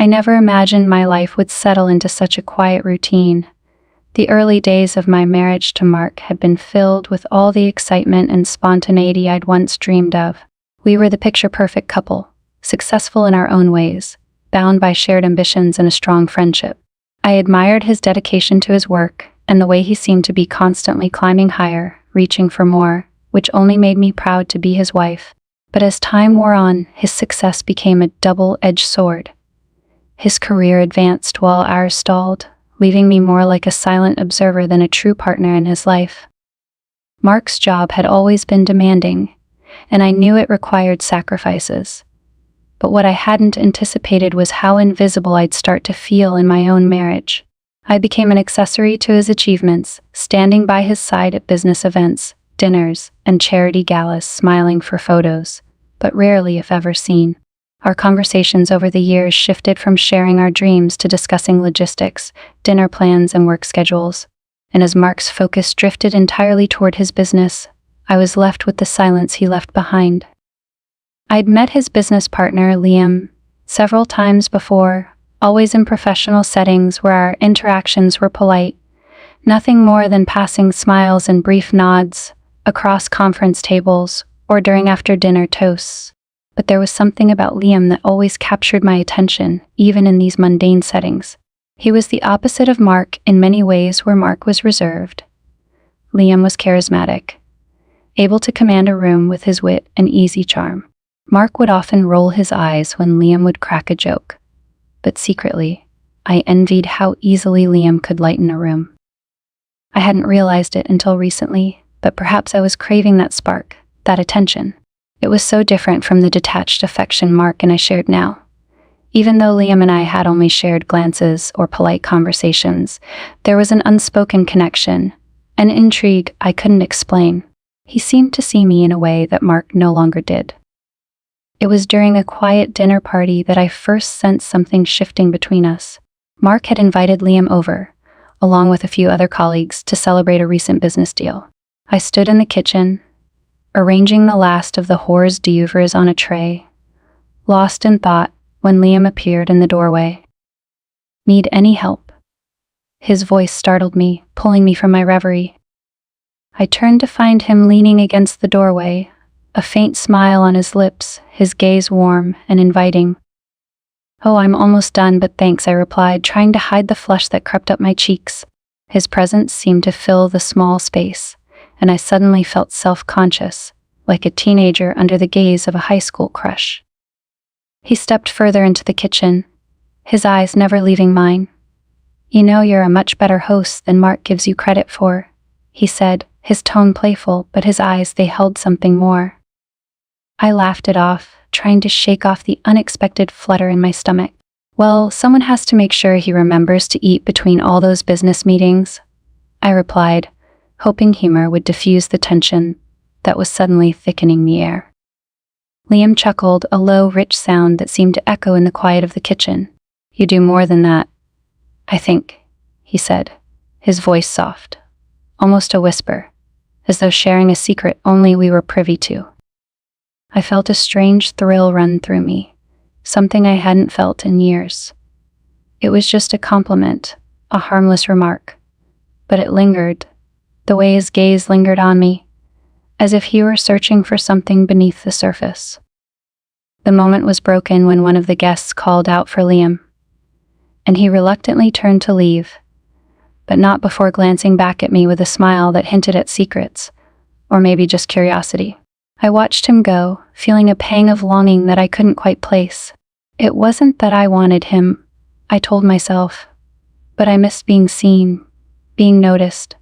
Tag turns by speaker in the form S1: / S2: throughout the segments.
S1: I never imagined my life would settle into such a quiet routine. The early days of my marriage to Mark had been filled with all the excitement and spontaneity I'd once dreamed of. We were the picture-perfect couple, successful in our own ways, bound by shared ambitions and a strong friendship. I admired his dedication to his work and the way he seemed to be constantly climbing higher, reaching for more, which only made me proud to be his wife. But as time wore on, his success became a double-edged sword. His career advanced while ours stalled, leaving me more like a silent observer than a true partner in his life. Mark's job had always been demanding, and I knew it required sacrifices. But what I hadn't anticipated was how invisible I'd start to feel in my own marriage. I became an accessory to his achievements, standing by his side at business events, dinners, and charity galas, smiling for photos, but rarely if ever seen. Our conversations over the years shifted from sharing our dreams to discussing logistics, dinner plans, and work schedules. And as Mark's focus drifted entirely toward his business, I was left with the silence he left behind. I'd met his business partner, Liam, several times before, always in professional settings where our interactions were polite, nothing more than passing smiles and brief nods across conference tables or during after-dinner toasts. But there was something about Liam that always captured my attention, even in these mundane settings. He was the opposite of Mark in many ways. Where Mark was reserved, Liam was charismatic, able to command a room with his wit and easy charm. Mark would often roll his eyes when Liam would crack a joke, but secretly, I envied how easily Liam could lighten a room. I hadn't realized it until recently, but perhaps I was craving that spark, that attention. It was so different from the detached affection Mark and I shared now. Even though Liam and I had only shared glances or polite conversations, there was an unspoken connection, an intrigue I couldn't explain. He seemed to see me in a way that Mark no longer did. It was during a quiet dinner party that I first sensed something shifting between us. Mark had invited Liam over, along with a few other colleagues, to celebrate a recent business deal. I stood in the kitchen, arranging the last of the hors d'oeuvres on a tray, lost in thought when Liam appeared in the doorway. "Need any help?" His voice startled me, pulling me from my reverie. I turned to find him leaning against the doorway, a faint smile on his lips, his gaze warm and inviting. "Oh, I'm almost done, but thanks," I replied, trying to hide the flush that crept up my cheeks. His presence seemed to fill the small space, and I suddenly felt self-conscious, like a teenager under the gaze of a high school crush. He stepped further into the kitchen, his eyes never leaving mine. "You know, you're a much better host than Mark gives you credit for," he said, his tone playful, but his eyes, they held something more. I laughed it off, trying to shake off the unexpected flutter in my stomach. "Well, someone has to make sure he remembers to eat between all those business meetings," I replied, hoping humor would diffuse the tension that was suddenly thickening the air. Liam chuckled, a low, rich sound that seemed to echo in the quiet of the kitchen. "You do more than that, I think," he said, his voice soft, almost a whisper, as though sharing a secret only we were privy to. I felt a strange thrill run through me, something I hadn't felt in years. It was just a compliment, a harmless remark, but it lingered, the way his gaze lingered on me, as if he were searching for something beneath the surface. The moment was broken when one of the guests called out for Liam, and he reluctantly turned to leave, but not before glancing back at me with a smile that hinted at secrets, or maybe just curiosity. I watched him go, feeling a pang of longing that I couldn't quite place. It wasn't that I wanted him, I told myself, but I missed being seen, being noticed.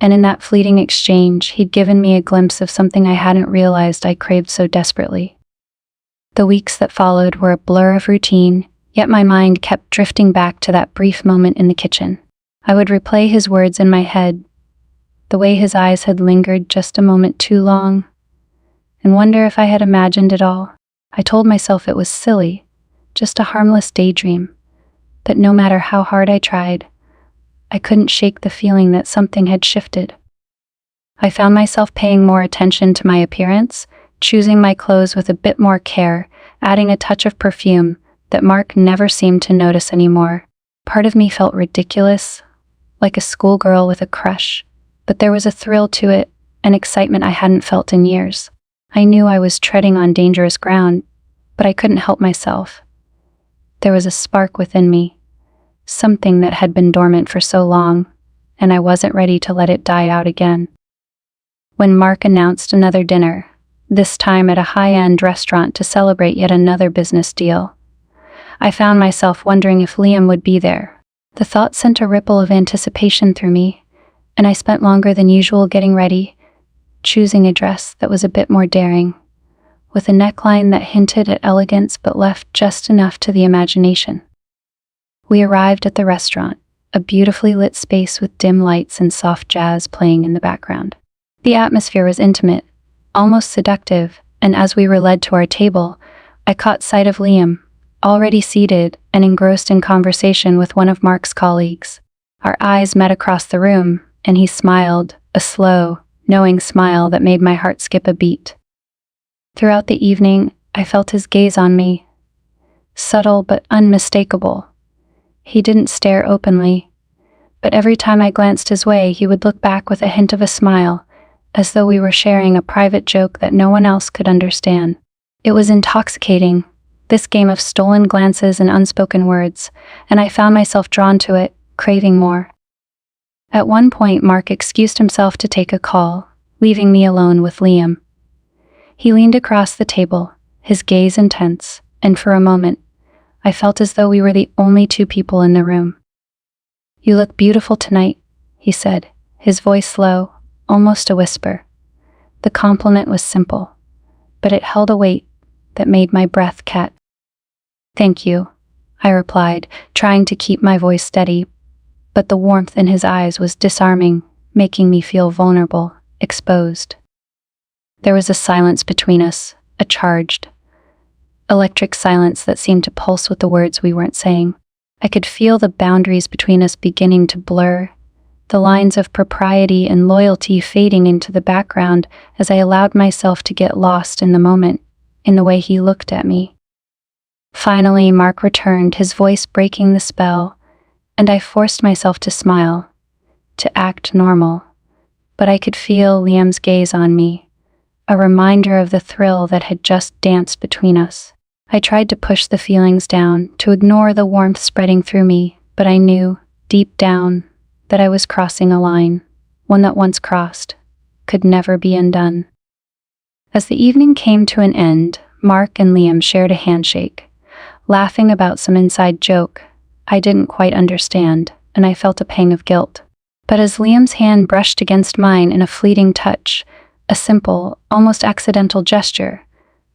S1: And in that fleeting exchange, he'd given me a glimpse of something I hadn't realized I craved so desperately. The weeks that followed were a blur of routine, yet my mind kept drifting back to that brief moment in the kitchen. I would replay his words in my head, the way his eyes had lingered just a moment too long, and wonder if I had imagined it all. I told myself it was silly, just a harmless daydream, but no matter how hard I tried, I couldn't shake the feeling that something had shifted. I found myself paying more attention to my appearance, choosing my clothes with a bit more care, adding a touch of perfume that Mark never seemed to notice anymore. Part of me felt ridiculous, like a schoolgirl with a crush, but there was a thrill to it, an excitement I hadn't felt in years. I knew I was treading on dangerous ground, but I couldn't help myself. There was a spark within me, something that had been dormant for so long, and I wasn't ready to let it die out again. When Mark announced another dinner, this time at a high-end restaurant to celebrate yet another business deal, I found myself wondering if Liam would be there. The thought sent a ripple of anticipation through me, and I spent longer than usual getting ready, choosing a dress that was a bit more daring, with a neckline that hinted at elegance but left just enough to the imagination. We arrived at the restaurant, a beautifully lit space with dim lights and soft jazz playing in the background. The atmosphere was intimate, almost seductive, and as we were led to our table, I caught sight of Liam, already seated and engrossed in conversation with one of Mark's colleagues. Our eyes met across the room, and he smiled, a slow, knowing smile that made my heart skip a beat. Throughout the evening, I felt his gaze on me, subtle but unmistakable. He didn't stare openly, but every time I glanced his way, he would look back with a hint of a smile, as though we were sharing a private joke that no one else could understand. It was intoxicating, this game of stolen glances and unspoken words, and I found myself drawn to it, craving more. At one point, Mark excused himself to take a call, leaving me alone with Liam. He leaned across the table, his gaze intense, and for a moment, I felt as though we were the only two people in the room. "You look beautiful tonight," he said, his voice low, almost a whisper. The compliment was simple, but it held a weight that made my breath catch. "Thank you," I replied, trying to keep my voice steady, but the warmth in his eyes was disarming, making me feel vulnerable, exposed. There was a silence between us, a charged, electric silence that seemed to pulse with the words we weren't saying. I could feel the boundaries between us beginning to blur, the lines of propriety and loyalty fading into the background as I allowed myself to get lost in the moment, in the way he looked at me. Finally, Mark returned, his voice breaking the spell, and I forced myself to smile, to act normal. But I could feel Liam's gaze on me, a reminder of the thrill that had just danced between us. I tried to push the feelings down, to ignore the warmth spreading through me, but I knew, deep down, that I was crossing a line, one that once crossed, could never be undone. As the evening came to an end, Mark and Liam shared a handshake, laughing about some inside joke I didn't quite understand, and I felt a pang of guilt. But as Liam's hand brushed against mine in a fleeting touch, a simple, almost accidental gesture,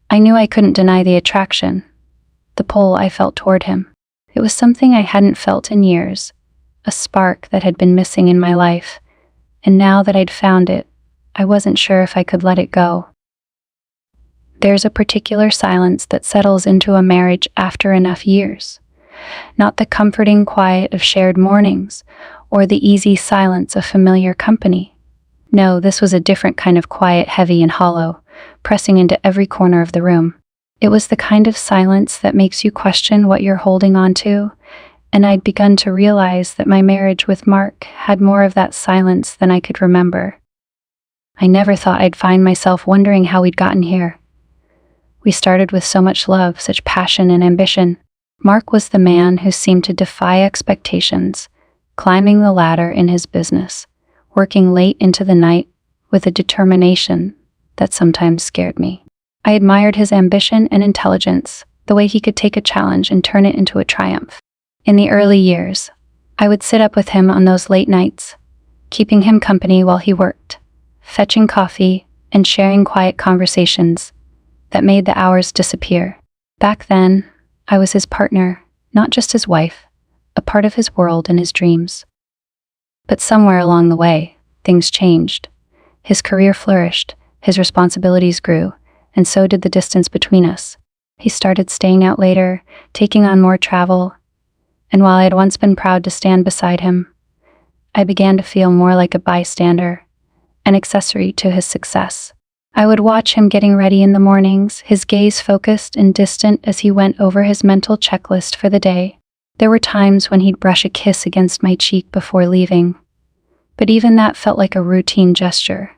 S1: I knew I couldn't deny the attraction, the pull I felt toward him. It was something I hadn't felt in years, a spark that had been missing in my life, and now that I'd found it, I wasn't sure if I could let it go. There's a particular silence that settles into a marriage after enough years. Not the comforting quiet of shared mornings, or the easy silence of familiar company. No, this was a different kind of quiet, heavy and hollow, pressing into every corner of the room. It was the kind of silence that makes you question what you're holding on to, and I'd begun to realize that my marriage with Mark had more of that silence than I could remember. I never thought I'd find myself wondering how we'd gotten here. We started with so much love, such passion and ambition. Mark was the man who seemed to defy expectations, climbing the ladder in his business, working late into the night with a determination that sometimes scared me. I admired his ambition and intelligence, the way he could take a challenge and turn it into a triumph. In the early years, I would sit up with him on those late nights, keeping him company while he worked, fetching coffee and sharing quiet conversations that made the hours disappear. Back then, I was his partner, not just his wife, a part of his world and his dreams. But somewhere along the way, things changed. His career flourished, his responsibilities grew, and so did the distance between us. He started staying out later, taking on more travel, and while I had once been proud to stand beside him, I began to feel more like a bystander, an accessory to his success. I would watch him getting ready in the mornings, his gaze focused and distant as he went over his mental checklist for the day. There were times when he'd brush a kiss against my cheek before leaving, but even that felt like a routine gesture,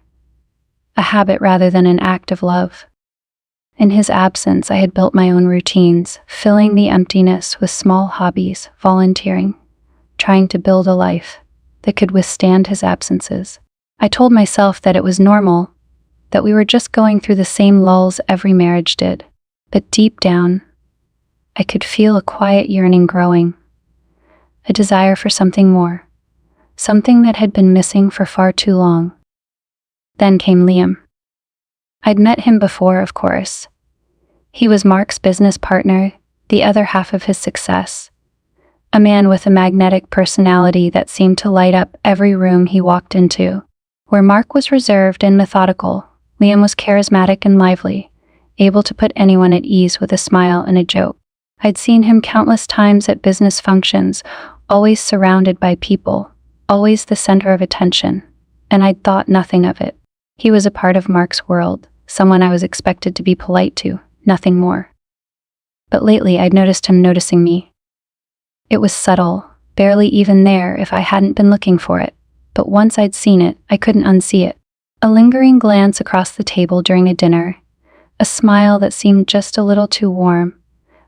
S1: a habit rather than an act of love. In his absence, I had built my own routines, filling the emptiness with small hobbies, volunteering, trying to build a life that could withstand his absences. I told myself that it was normal, that we were just going through the same lulls every marriage did. But deep down, I could feel a quiet yearning growing, a desire for something more, something that had been missing for far too long. Then came Liam. I'd met him before, of course. He was Mark's business partner, the other half of his success. A man with a magnetic personality that seemed to light up every room he walked into. Where Mark was reserved and methodical, Liam was charismatic and lively, able to put anyone at ease with a smile and a joke. I'd seen him countless times at business functions, always surrounded by people, always the center of attention, and I'd thought nothing of it. He was a part of Mark's world, someone I was expected to be polite to, nothing more. But lately I'd noticed him noticing me. It was subtle, barely even there if I hadn't been looking for it, but once I'd seen it, I couldn't unsee it. A lingering glance across the table during a dinner, a smile that seemed just a little too warm,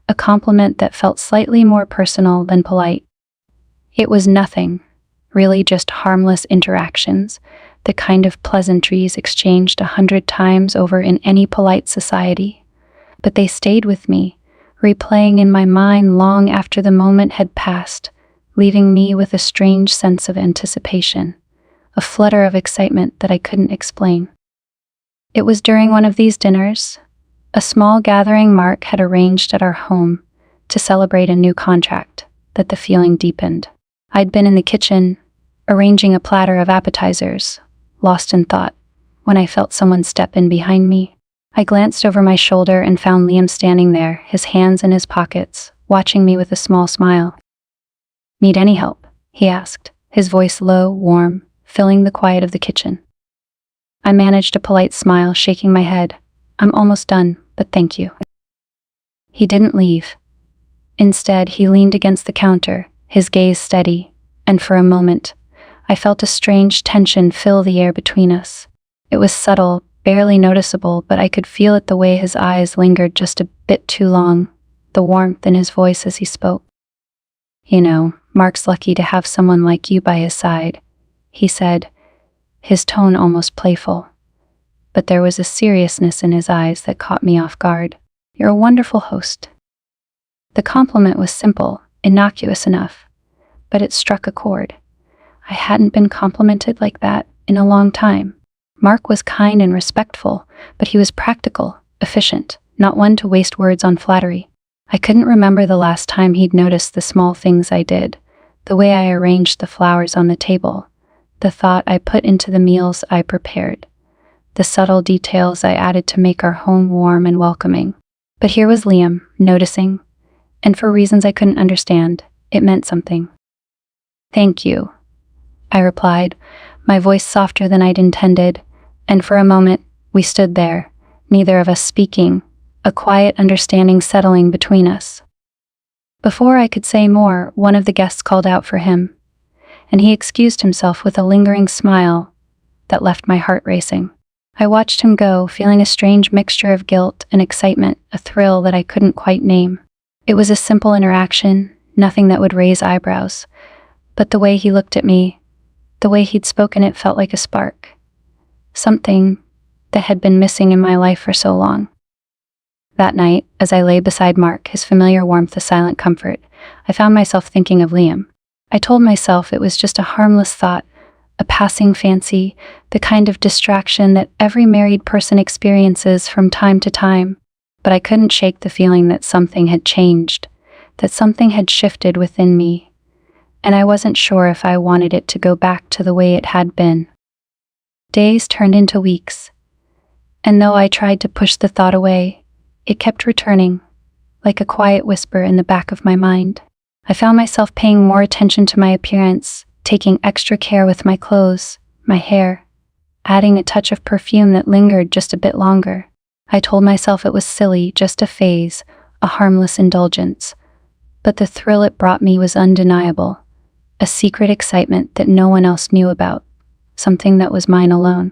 S1: a compliment that felt slightly more personal than polite. It was nothing, really just harmless interactions, the kind of pleasantries exchanged 100 times over in any polite society. But they stayed with me, replaying in my mind long after the moment had passed, leaving me with a strange sense of anticipation, a flutter of excitement that I couldn't explain. It was during one of these dinners, a small gathering Mark had arranged at our home to celebrate a new contract, that the feeling deepened. I'd been in the kitchen, arranging a platter of appetizers, lost in thought, when I felt someone step in behind me. I glanced over my shoulder and found Liam standing there, his hands in his pockets, watching me with a small smile. "Need any help?" he asked, his voice low, warm, filling the quiet of the kitchen. I managed a polite smile, shaking my head. "I'm almost done, but thank you." He didn't leave. Instead, he leaned against the counter, his gaze steady, and for a moment, I felt a strange tension fill the air between us. It was subtle, barely noticeable, but I could feel it the way his eyes lingered just a bit too long, the warmth in his voice as he spoke. "You know, Mark's lucky to have someone like you by his side," he said, his tone almost playful. But there was a seriousness in his eyes that caught me off guard. "You're a wonderful host." The compliment was simple, innocuous enough, but it struck a chord. I hadn't been complimented like that in a long time. Mark was kind and respectful, but he was practical, efficient, not one to waste words on flattery. I couldn't remember the last time he'd noticed the small things I did, the way I arranged the flowers on the table, the thought I put into the meals I prepared, the subtle details I added to make our home warm and welcoming. But here was Liam, noticing, and for reasons I couldn't understand, it meant something. "Thank you," I replied, my voice softer than I'd intended, and for a moment, we stood there, neither of us speaking, a quiet understanding settling between us. Before I could say more, one of the guests called out for him, and he excused himself with a lingering smile that left my heart racing. I watched him go, feeling a strange mixture of guilt and excitement, a thrill that I couldn't quite name. It was a simple interaction, nothing that would raise eyebrows, but the way he looked at me, the way he'd spoken, it felt like a spark. Something that had been missing in my life for so long. That night, as I lay beside Mark, his familiar warmth a silent comfort, I found myself thinking of Liam. I told myself it was just a harmless thought, a passing fancy, the kind of distraction that every married person experiences from time to time. But I couldn't shake the feeling that something had changed, that something had shifted within me, and I wasn't sure if I wanted it to go back to the way it had been. Days turned into weeks, and though I tried to push the thought away, it kept returning, like a quiet whisper in the back of my mind. I found myself paying more attention to my appearance, taking extra care with my clothes, my hair, adding a touch of perfume that lingered just a bit longer. I told myself it was silly, just a phase, a harmless indulgence. But the thrill it brought me was undeniable, a secret excitement that no one else knew about, something that was mine alone.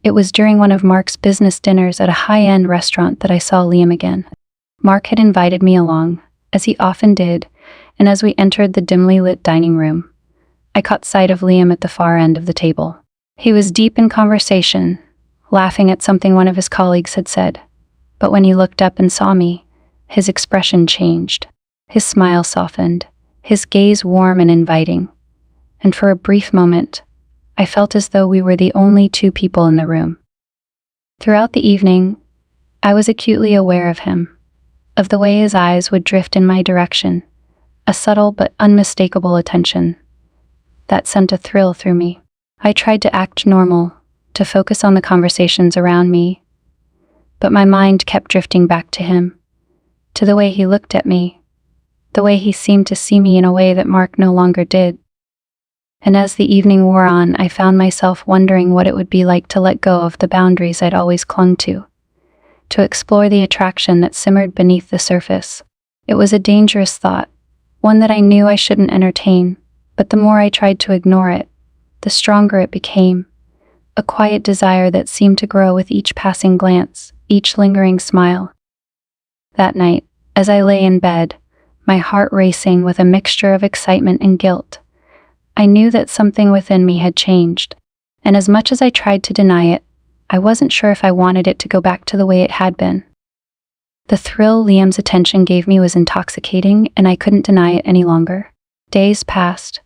S1: It was during one of Mark's business dinners at a high-end restaurant that I saw Liam again. Mark had invited me along, as he often did, and as we entered the dimly lit dining room, I caught sight of Liam at the far end of the table. He was deep in conversation, laughing at something one of his colleagues had said. But when he looked up and saw me, his expression changed. His smile softened, his gaze warm and inviting. And for a brief moment, I felt as though we were the only two people in the room. Throughout the evening, I was acutely aware of him, of the way his eyes would drift in my direction, a subtle but unmistakable attention that sent a thrill through me. I tried to act normal, to focus on the conversations around me, but my mind kept drifting back to him, to the way he looked at me, the way he seemed to see me in a way that Mark no longer did. And as the evening wore on, I found myself wondering what it would be like to let go of the boundaries I'd always clung to explore the attraction that simmered beneath the surface. It was a dangerous thought, one that I knew I shouldn't entertain, but the more I tried to ignore it, the stronger it became, a quiet desire that seemed to grow with each passing glance, each lingering smile. That night, as I lay in bed, my heart racing with a mixture of excitement and guilt, I knew that something within me had changed, and as much as I tried to deny it, I wasn't sure if I wanted it to go back to the way it had been. The thrill Liam's attention gave me was intoxicating, and I couldn't deny it any longer. Days passed,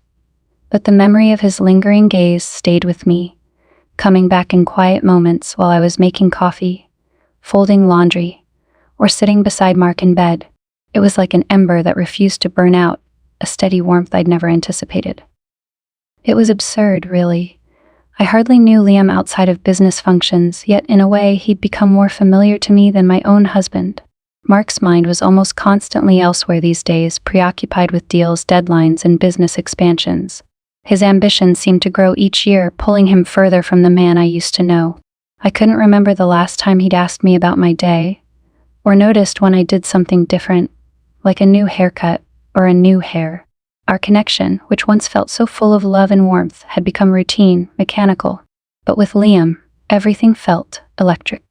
S1: but the memory of his lingering gaze stayed with me, coming back in quiet moments while I was making coffee, folding laundry, or sitting beside Mark in bed. It was like an ember that refused to burn out, a steady warmth I'd never anticipated. It was absurd, really. I hardly knew Liam outside of business functions, yet in a way he'd become more familiar to me than my own husband. Mark's mind was almost constantly elsewhere these days, preoccupied with deals, deadlines, and business expansions. His ambition seemed to grow each year, pulling him further from the man I used to know. I couldn't remember the last time he'd asked me about my day, or noticed when I did something different, like a new haircut or a new hair. Our connection, which once felt so full of love and warmth, had become routine, mechanical. But with Liam, everything felt electric.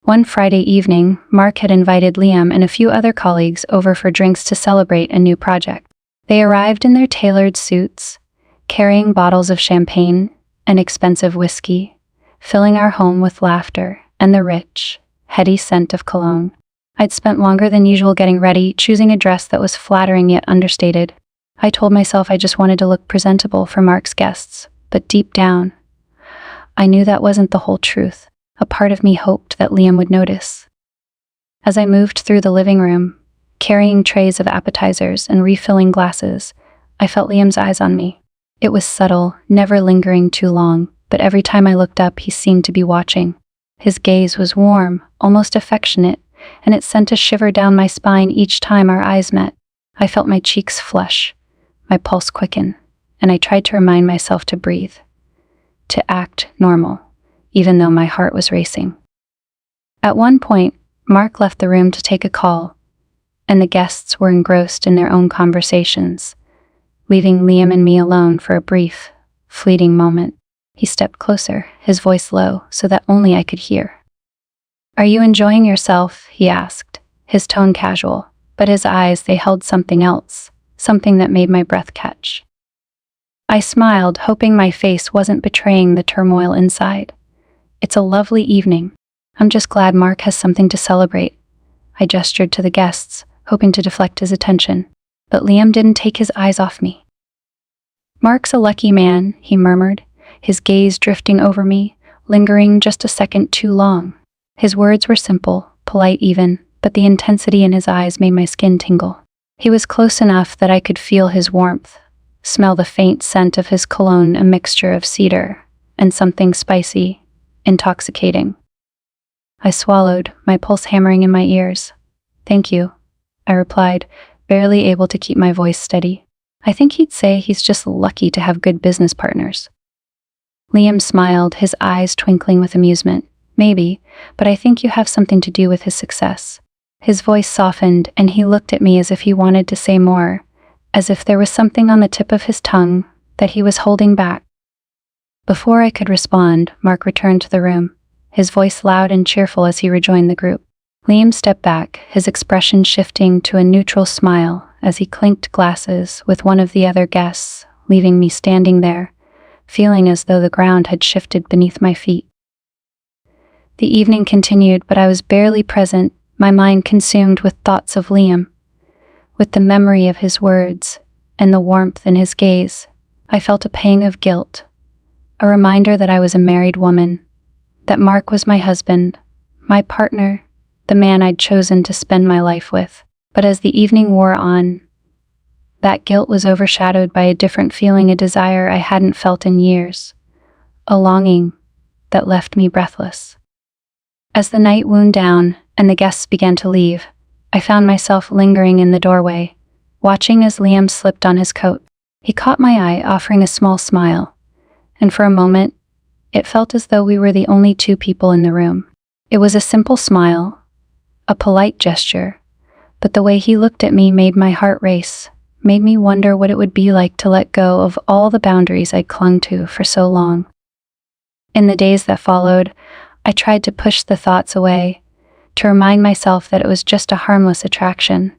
S1: One Friday evening, Mark had invited Liam and a few other colleagues over for drinks to celebrate a new project. They arrived in their tailored suits, carrying bottles of champagne and expensive whiskey, filling our home with laughter and the rich, heady scent of cologne. I'd spent longer than usual getting ready, choosing a dress that was flattering yet understated. I told myself I just wanted to look presentable for Mark's guests, but deep down, I knew that wasn't the whole truth. A part of me hoped that Liam would notice. As I moved through the living room, carrying trays of appetizers and refilling glasses, I felt Liam's eyes on me. It was subtle, never lingering too long, but every time I looked up, he seemed to be watching. His gaze was warm, almost affectionate, and it sent a shiver down my spine each time our eyes met. I felt my cheeks flush, my pulse quicken, and I tried to remind myself to breathe, to act normal, even though my heart was racing. At one point, Mark left the room to take a call, and the guests were engrossed in their own conversations, leaving Liam and me alone for a brief, fleeting moment. He stepped closer, his voice low, so that only I could hear. "Are you enjoying yourself?" he asked, his tone casual, but his eyes, they held something else, something that made my breath catch. I smiled, hoping my face wasn't betraying the turmoil inside. "It's a lovely evening. I'm just glad Mark has something to celebrate." I gestured to the guests, hoping to deflect his attention, but Liam didn't take his eyes off me. "Mark's a lucky man," he murmured, his gaze drifting over me, lingering just a second too long. His words were simple, polite even, but the intensity in his eyes made my skin tingle. He was close enough that I could feel his warmth, smell the faint scent of his cologne, a mixture of cedar and something spicy, intoxicating. I swallowed, my pulse hammering in my ears. "Thank you," I replied, barely able to keep my voice steady. I think he'd say he's just lucky to have good business partners. Liam smiled, his eyes twinkling with amusement. Maybe, but I think you have something to do with his success. His voice softened, and he looked at me as if he wanted to say more, as if there was something on the tip of his tongue that he was holding back. Before I could respond, Mark returned to the room, his voice loud and cheerful as he rejoined the group. Liam stepped back, his expression shifting to a neutral smile as he clinked glasses with one of the other guests, leaving me standing there, feeling as though the ground had shifted beneath my feet. The evening continued, but I was barely present, my mind consumed with thoughts of Liam. With the memory of his words and the warmth in his gaze, I felt a pang of guilt, a reminder that I was a married woman, that Mark was my husband, my partner, the man I'd chosen to spend my life with. But as the evening wore on, that guilt was overshadowed by a different feeling, a desire I hadn't felt in years, a longing that left me breathless. As the night wound down and the guests began to leave, I found myself lingering in the doorway, watching as Liam slipped on his coat. He caught my eye, offering a small smile, and for a moment, it felt as though we were the only two people in the room. It was a simple smile, a polite gesture, but the way he looked at me made my heart race, made me wonder what it would be like to let go of all the boundaries I'd clung to for so long. In the days that followed, I tried to push the thoughts away, to remind myself that it was just a harmless attraction,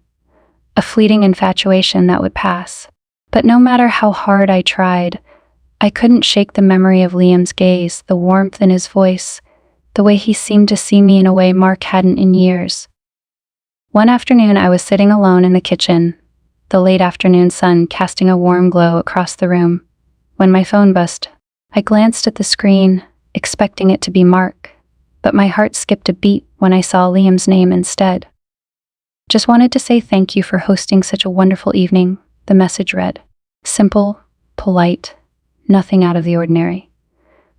S1: a fleeting infatuation that would pass. But no matter how hard I tried, I couldn't shake the memory of Liam's gaze, the warmth in his voice, the way he seemed to see me in a way Mark hadn't in years. One afternoon, I was sitting alone in the kitchen, the late afternoon sun casting a warm glow across the room, when my phone buzzed. I glanced at the screen, expecting it to be Mark, but my heart skipped a beat when I saw Liam's name instead. "Just wanted to say thank you for hosting such a wonderful evening," the message read. Simple, polite, nothing out of the ordinary.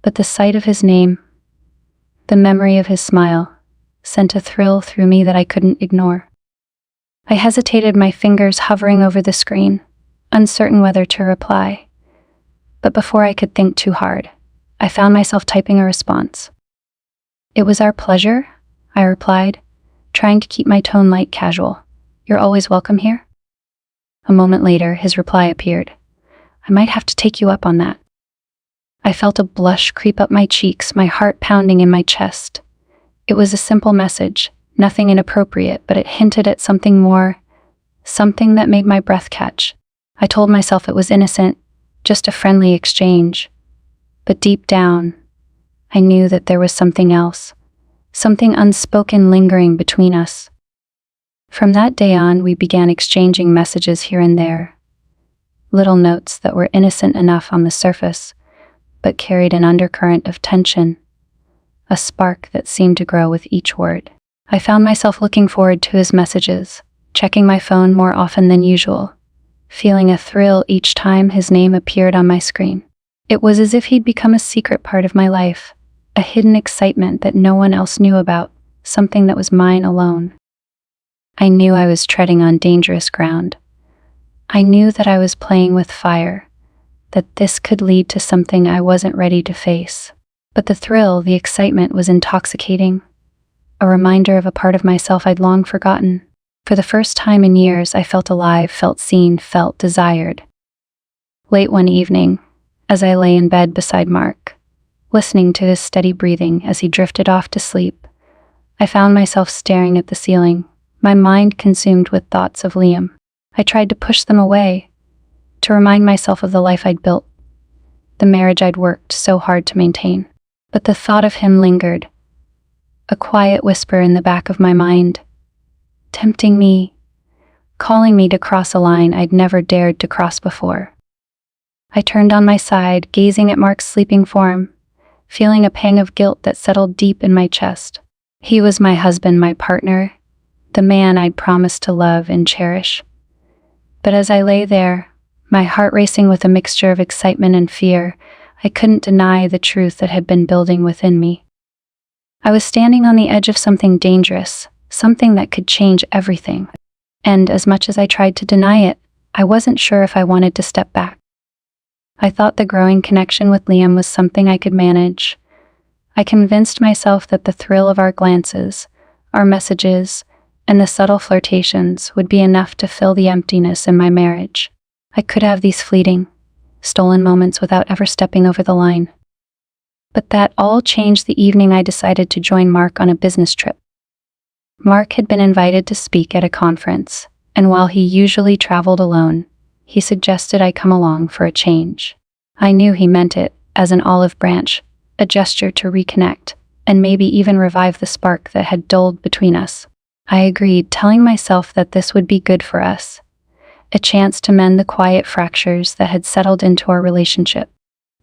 S1: But the sight of his name, the memory of his smile, sent a thrill through me that I couldn't ignore. I hesitated, my fingers hovering over the screen, uncertain whether to reply. But before I could think too hard, I found myself typing a response. "It was our pleasure," I replied, trying to keep my tone light, casual. "You're always welcome here." A moment later, his reply appeared. "I might have to take you up on that." I felt a blush creep up my cheeks, my heart pounding in my chest. It was a simple message, nothing inappropriate, but it hinted at something more, something that made my breath catch. I told myself it was innocent, just a friendly exchange. But deep down, I knew that there was something else, something unspoken lingering between us. From that day on, we began exchanging messages here and there, little notes that were innocent enough on the surface, but carried an undercurrent of tension, a spark that seemed to grow with each word. I found myself looking forward to his messages, checking my phone more often than usual, feeling a thrill each time his name appeared on my screen. It was as if he'd become a secret part of my life, a hidden excitement that no one else knew about, something that was mine alone. I knew I was treading on dangerous ground. I knew that I was playing with fire, that this could lead to something I wasn't ready to face. But the thrill, the excitement was intoxicating, a reminder of a part of myself I'd long forgotten. For the first time in years, I felt alive, felt seen, felt desired. Late one evening, as I lay in bed beside Mark, listening to his steady breathing as he drifted off to sleep, I found myself staring at the ceiling, my mind consumed with thoughts of Liam. I tried to push them away, to remind myself of the life I'd built, the marriage I'd worked so hard to maintain. But the thought of him lingered, a quiet whisper in the back of my mind, tempting me, calling me to cross a line I'd never dared to cross before. I turned on my side, gazing at Mark's sleeping form, feeling a pang of guilt that settled deep in my chest. He was my husband, my partner, the man I'd promised to love and cherish. But as I lay there, my heart racing with a mixture of excitement and fear, I couldn't deny the truth that had been building within me. I was standing on the edge of something dangerous, something that could change everything. And as much as I tried to deny it, I wasn't sure if I wanted to step back. I thought the growing connection with Liam was something I could manage. I convinced myself that the thrill of our glances, our messages, and the subtle flirtations would be enough to fill the emptiness in my marriage. I could have these fleeting, stolen moments without ever stepping over the line. But that all changed the evening I decided to join Mark on a business trip. Mark had been invited to speak at a conference, and while he usually traveled alone, he suggested I come along for a change. I knew he meant it as an olive branch, a gesture to reconnect, and maybe even revive the spark that had dulled between us. I agreed, telling myself that this would be good for us, a chance to mend the quiet fractures that had settled into our relationship.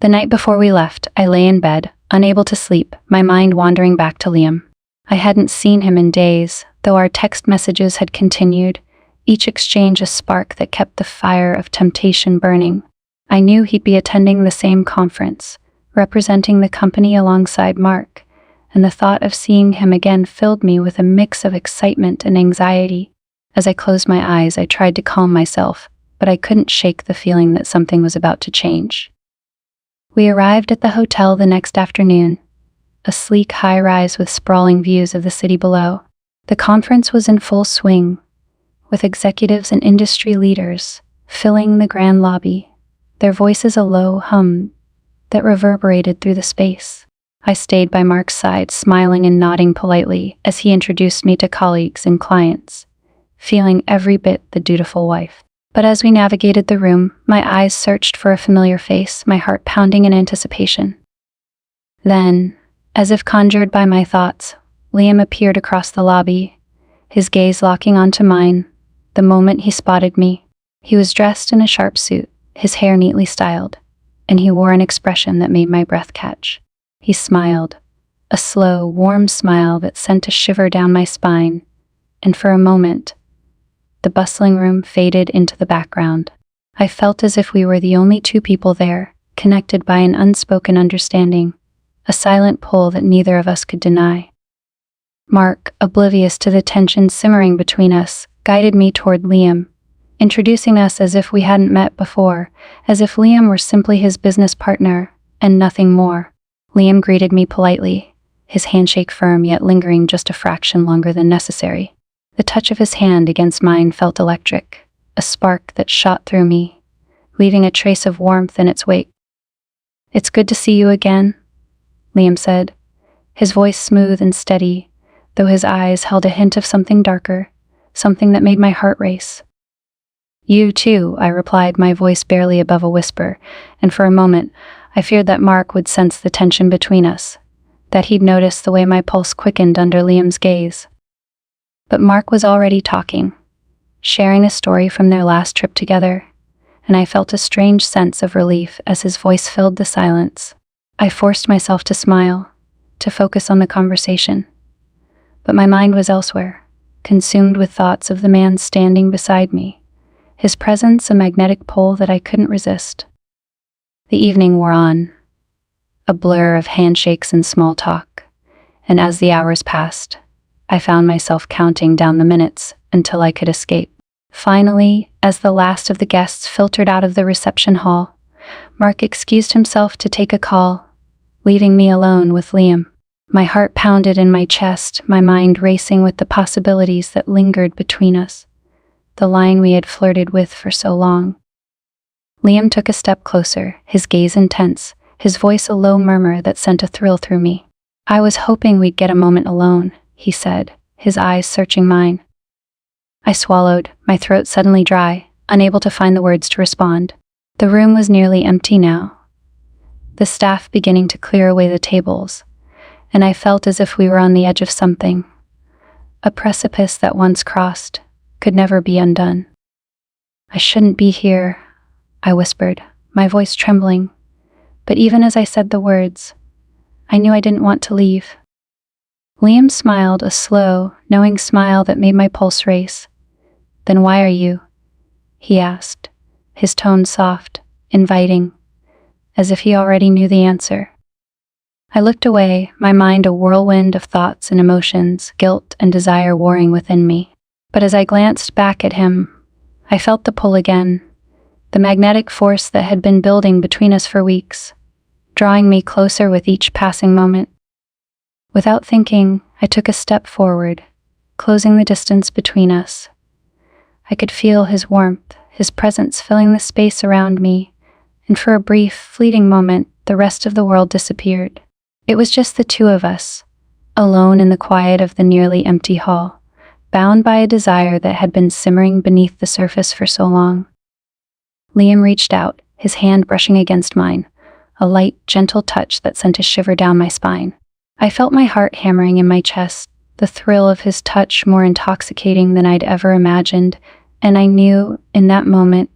S1: The night before we left, I lay in bed, unable to sleep, my mind wandering back to Liam. I hadn't seen him in days, though our text messages had continued, each exchange a spark that kept the fire of temptation burning. I knew he'd be attending the same conference, representing the company alongside Mark, and the thought of seeing him again filled me with a mix of excitement and anxiety. As I closed my eyes, I tried to calm myself, but I couldn't shake the feeling that something was about to change. We arrived at the hotel the next afternoon, a sleek high-rise with sprawling views of the city below. The conference was in full swing, with executives and industry leaders filling the grand lobby, their voices a low hum that reverberated through the space. I stayed by Mark's side, smiling and nodding politely as he introduced me to colleagues and clients, feeling every bit the dutiful wife. But as we navigated the room, my eyes searched for a familiar face, my heart pounding in anticipation. Then, as if conjured by my thoughts, Liam appeared across the lobby, his gaze locking onto mine the moment he spotted me. He was dressed in a sharp suit, his hair neatly styled, and he wore an expression that made my breath catch. He smiled, a slow, warm smile that sent a shiver down my spine, and for a moment, the bustling room faded into the background. I felt as if we were the only two people there, connected by an unspoken understanding, a silent pull that neither of us could deny. Mark, oblivious to the tension simmering between us, guided me toward Liam, introducing us as if we hadn't met before, as if Liam were simply his business partner, and nothing more. Liam greeted me politely, his handshake firm yet lingering just a fraction longer than necessary. The touch of his hand against mine felt electric, a spark that shot through me, leaving a trace of warmth in its wake. "It's good to see you again," Liam said, his voice smooth and steady, though his eyes held a hint of something darker, something that made my heart race. "You too," I replied, my voice barely above a whisper, and for a moment, I feared that Mark would sense the tension between us, that he'd notice the way my pulse quickened under Liam's gaze. But Mark was already talking, sharing a story from their last trip together, and I felt a strange sense of relief as his voice filled the silence. I forced myself to smile, to focus on the conversation, but my mind was elsewhere, consumed with thoughts of the man standing beside me, his presence a magnetic pull that I couldn't resist. The evening wore on, a blur of handshakes and small talk, and as the hours passed, I found myself counting down the minutes until I could escape. Finally, as the last of the guests filtered out of the reception hall, Mark excused himself to take a call, leaving me alone with Liam. My heart pounded in my chest, my mind racing with the possibilities that lingered between us, the line we had flirted with for so long. Liam took a step closer, his gaze intense, his voice a low murmur that sent a thrill through me. "I was hoping we'd get a moment alone," he said, his eyes searching mine. I swallowed, my throat suddenly dry, unable to find the words to respond. The room was nearly empty now, the staff beginning to clear away the tables, and I felt as if we were on the edge of something, a precipice that once crossed could never be undone. "I shouldn't be here," I whispered, my voice trembling, but even as I said the words, I knew I didn't want to leave. Liam smiled, a slow, knowing smile that made my pulse race. "Then why are you?" he asked, his tone soft, inviting, as if he already knew the answer. I looked away, my mind a whirlwind of thoughts and emotions, guilt and desire warring within me. But as I glanced back at him, I felt the pull again, the magnetic force that had been building between us for weeks, drawing me closer with each passing moment. Without thinking, I took a step forward, closing the distance between us. I could feel his warmth, his presence filling the space around me, and for a brief, fleeting moment, the rest of the world disappeared. It was just the two of us, alone in the quiet of the nearly empty hall, bound by a desire that had been simmering beneath the surface for so long. Liam reached out, his hand brushing against mine, a light, gentle touch that sent a shiver down my spine. I felt my heart hammering in my chest, the thrill of his touch more intoxicating than I'd ever imagined, and I knew, in that moment,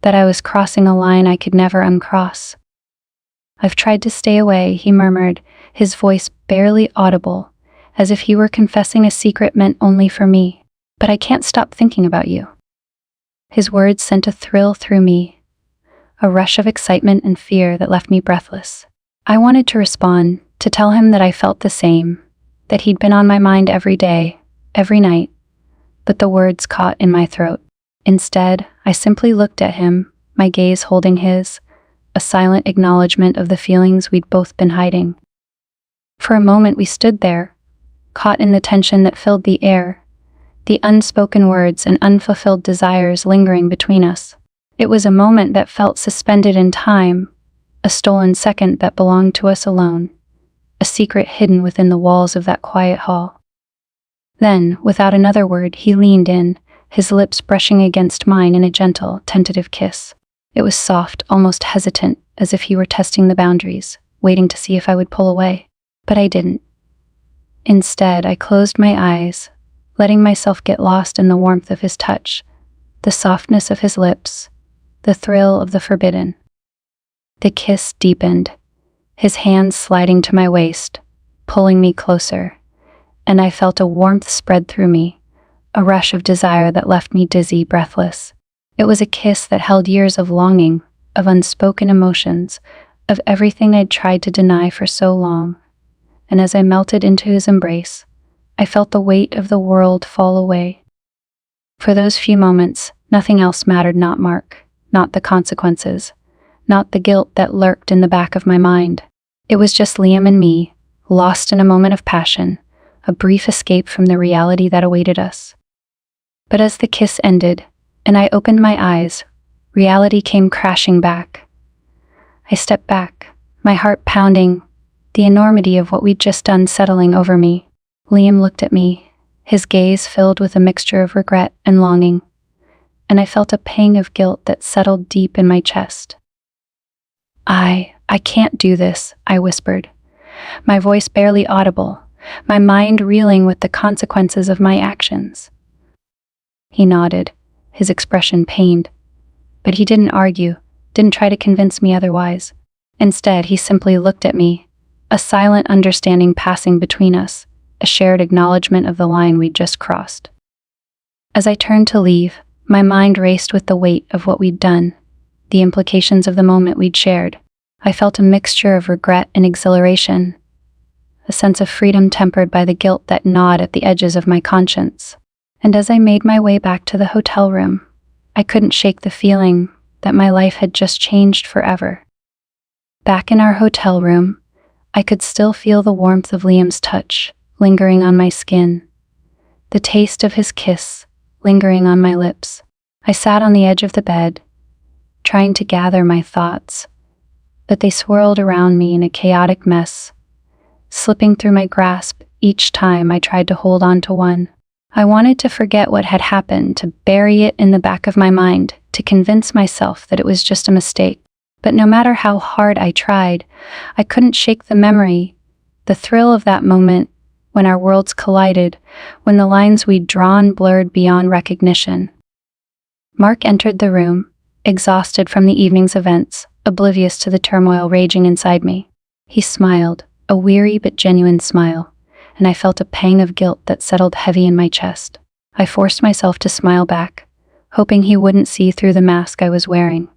S1: that I was crossing a line I could never uncross. "I've tried to stay away," he murmured, his voice barely audible, as if he were confessing a secret meant only for me. "But I can't stop thinking about you." His words sent a thrill through me, a rush of excitement and fear that left me breathless. I wanted to respond, to tell him that I felt the same, that he'd been on my mind every day, every night, but the words caught in my throat. Instead, I simply looked at him, my gaze holding his, a silent acknowledgement of the feelings we'd both been hiding. For a moment we stood there, caught in the tension that filled the air, the unspoken words and unfulfilled desires lingering between us. It was a moment that felt suspended in time, a stolen second that belonged to us alone, a secret hidden within the walls of that quiet hall. Then, without another word, he leaned in, his lips brushing against mine in a gentle, tentative kiss. It was soft, almost hesitant, as if he were testing the boundaries, waiting to see if I would pull away. But I didn't. Instead, I closed my eyes, letting myself get lost in the warmth of his touch, the softness of his lips, the thrill of the forbidden. The kiss deepened, his hands sliding to my waist, pulling me closer, and I felt a warmth spread through me, a rush of desire that left me dizzy, breathless. It was a kiss that held years of longing, of unspoken emotions, of everything I'd tried to deny for so long. And as I melted into his embrace, I felt the weight of the world fall away. For those few moments, nothing else mattered, not Mark, not the consequences, not the guilt that lurked in the back of my mind. It was just Liam and me, lost in a moment of passion, a brief escape from the reality that awaited us. But as the kiss ended, and I opened my eyes, reality came crashing back. I stepped back, my heart pounding, the enormity of what we'd just done settling over me. Liam looked at me, his gaze filled with a mixture of regret and longing, and I felt a pang of guilt that settled deep in my chest. I can't do this," I whispered, my voice barely audible, my mind reeling with the consequences of my actions. He nodded, his expression pained, but he didn't argue, didn't try to convince me otherwise. Instead, he simply looked at me, a silent understanding passing between us, a shared acknowledgement of the line we'd just crossed. As I turned to leave, my mind raced with the weight of what we'd done, the implications of the moment we'd shared. I felt a mixture of regret and exhilaration, a sense of freedom tempered by the guilt that gnawed at the edges of my conscience. And as I made my way back to the hotel room, I couldn't shake the feeling that my life had just changed forever. Back in our hotel room, I could still feel the warmth of Liam's touch lingering on my skin, the taste of his kiss lingering on my lips. I sat on the edge of the bed, trying to gather my thoughts, but they swirled around me in a chaotic mess, slipping through my grasp each time I tried to hold on to one. I wanted to forget what had happened, to bury it in the back of my mind, to convince myself that it was just a mistake. But no matter how hard I tried, I couldn't shake the memory, the thrill of that moment when our worlds collided, when the lines we'd drawn blurred beyond recognition. Mark entered the room, exhausted from the evening's events, oblivious to the turmoil raging inside me. He smiled, a weary but genuine smile, and I felt a pang of guilt that settled heavy in my chest. I forced myself to smile back, hoping he wouldn't see through the mask I was wearing,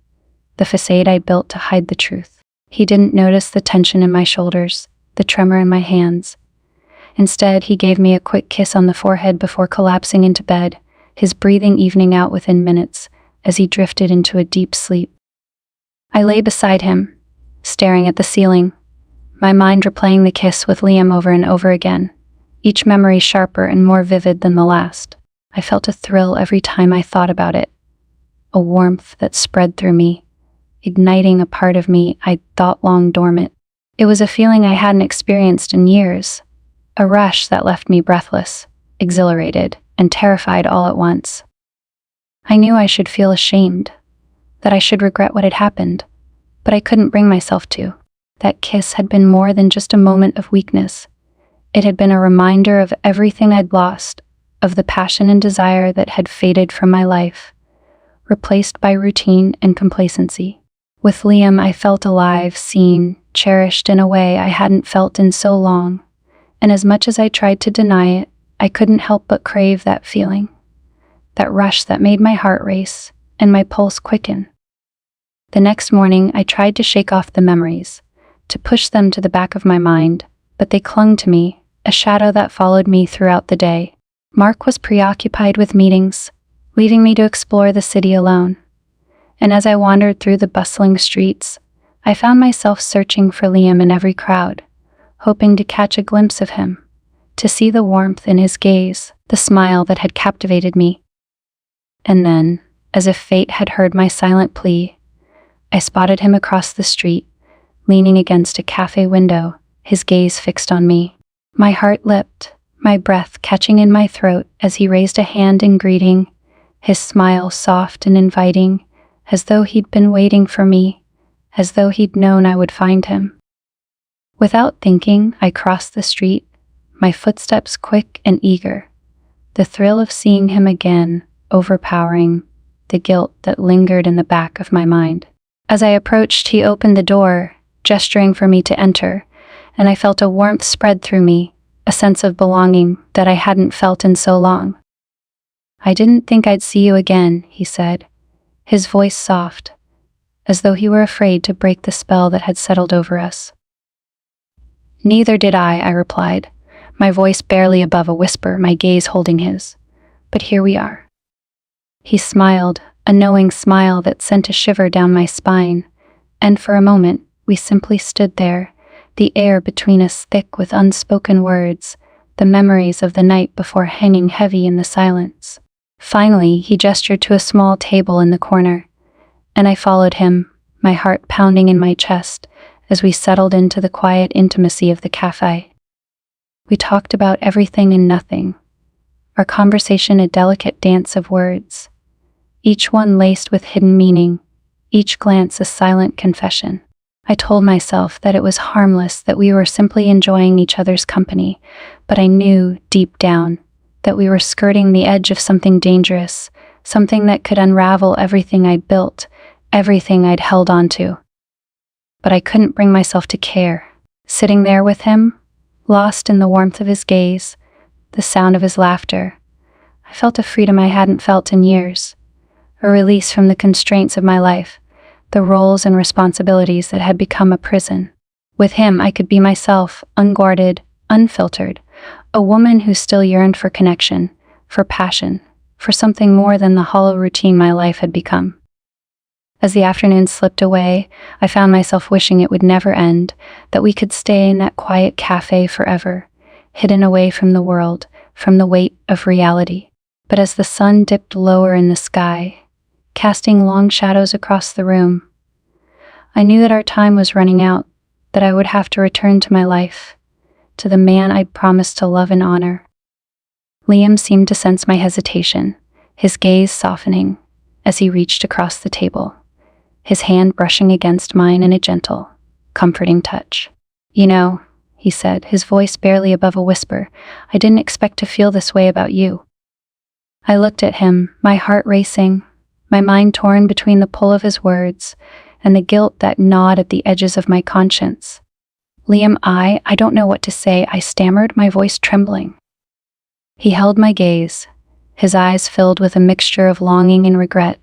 S1: the facade I'd built to hide the truth. He didn't notice the tension in my shoulders, the tremor in my hands. Instead, he gave me a quick kiss on the forehead before collapsing into bed, his breathing evening out within minutes, as he drifted into a deep sleep. I lay beside him, staring at the ceiling, my mind replaying the kiss with Liam over and over again, each memory sharper and more vivid than the last. I felt a thrill every time I thought about it, a warmth that spread through me, igniting a part of me I'd thought long dormant. It was a feeling I hadn't experienced in years, a rush that left me breathless, exhilarated, and terrified all at once. I knew I should feel ashamed, that I should regret what had happened, but I couldn't bring myself to. That kiss had been more than just a moment of weakness. It had been a reminder of everything I'd lost, of the passion and desire that had faded from my life, replaced by routine and complacency. With Liam, I felt alive, seen, cherished in a way I hadn't felt in so long, and as much as I tried to deny it, I couldn't help but crave that feeling, that rush that made my heart race and my pulse quicken. The next morning, I tried to shake off the memories, to push them to the back of my mind, but they clung to me, a shadow that followed me throughout the day. Mark was preoccupied with meetings, leaving me to explore the city alone. And as I wandered through the bustling streets, I found myself searching for Liam in every crowd, hoping to catch a glimpse of him, to see the warmth in his gaze, the smile that had captivated me. And then, as if fate had heard my silent plea, I spotted him across the street, leaning against a cafe window, his gaze fixed on me. My heart leapt, my breath catching in my throat as he raised a hand in greeting, his smile soft and inviting, as though he'd been waiting for me, as though he'd known I would find him. Without thinking, I crossed the street, my footsteps quick and eager, the thrill of seeing him again overpowering the guilt that lingered in the back of my mind. As I approached, he opened the door, gesturing for me to enter, and I felt a warmth spread through me, a sense of belonging that I hadn't felt in so long. "I didn't think I'd see you again," he said, his voice soft, as though he were afraid to break the spell that had settled over us. "Neither did I replied, my voice barely above a whisper, my gaze holding his. "But here we are." He smiled, a knowing smile that sent a shiver down my spine, and for a moment, we simply stood there, the air between us thick with unspoken words, the memories of the night before hanging heavy in the silence. Finally, he gestured to a small table in the corner, and I followed him, my heart pounding in my chest, as we settled into the quiet intimacy of the cafe. We talked about everything and nothing, our conversation a delicate dance of words, each one laced with hidden meaning, each glance a silent confession. I told myself that it was harmless, that we were simply enjoying each other's company, but I knew, deep down, that we were skirting the edge of something dangerous, something that could unravel everything I'd built, everything I'd held on to. But I couldn't bring myself to care. Sitting there with him, lost in the warmth of his gaze, the sound of his laughter, I felt a freedom I hadn't felt in years, a release from the constraints of my life, the roles and responsibilities that had become a prison. With him, I could be myself, unguarded, unfiltered, a woman who still yearned for connection, for passion, for something more than the hollow routine my life had become. As the afternoon slipped away, I found myself wishing it would never end, that we could stay in that quiet cafe forever, hidden away from the world, from the weight of reality. But as the sun dipped lower in the sky, casting long shadows across the room, I knew that our time was running out, that I would have to return to my life, to the man I'd promised to love and honor. Liam seemed to sense my hesitation, his gaze softening as he reached across the table, his hand brushing against mine in a gentle, comforting touch. "You know," he said, his voice barely above a whisper, "I didn't expect to feel this way about you." I looked at him, my heart racing, my mind torn between the pull of his words and the guilt that gnawed at the edges of my conscience. "Liam, I don't know what to say," I stammered, my voice trembling. He held my gaze, his eyes filled with a mixture of longing and regret.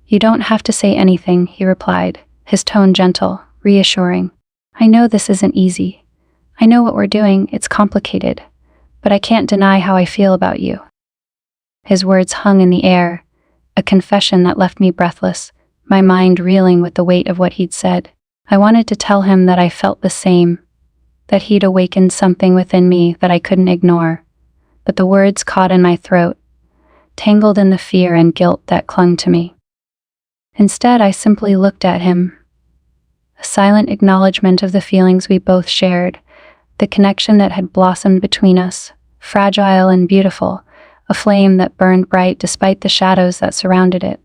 S1: "You don't have to say anything," he replied, his tone gentle, reassuring. "I know this isn't easy. I know what we're doing, it's complicated, but I can't deny how I feel about you." His words hung in the air, a confession that left me breathless, my mind reeling with the weight of what he'd said. I wanted to tell him that I felt the same, that he'd awakened something within me that I couldn't ignore, but the words caught in my throat, tangled in the fear and guilt that clung to me. Instead, I simply looked at him, a silent acknowledgement of the feelings we both shared, the connection that had blossomed between us, fragile and beautiful, a flame that burned bright despite the shadows that surrounded it.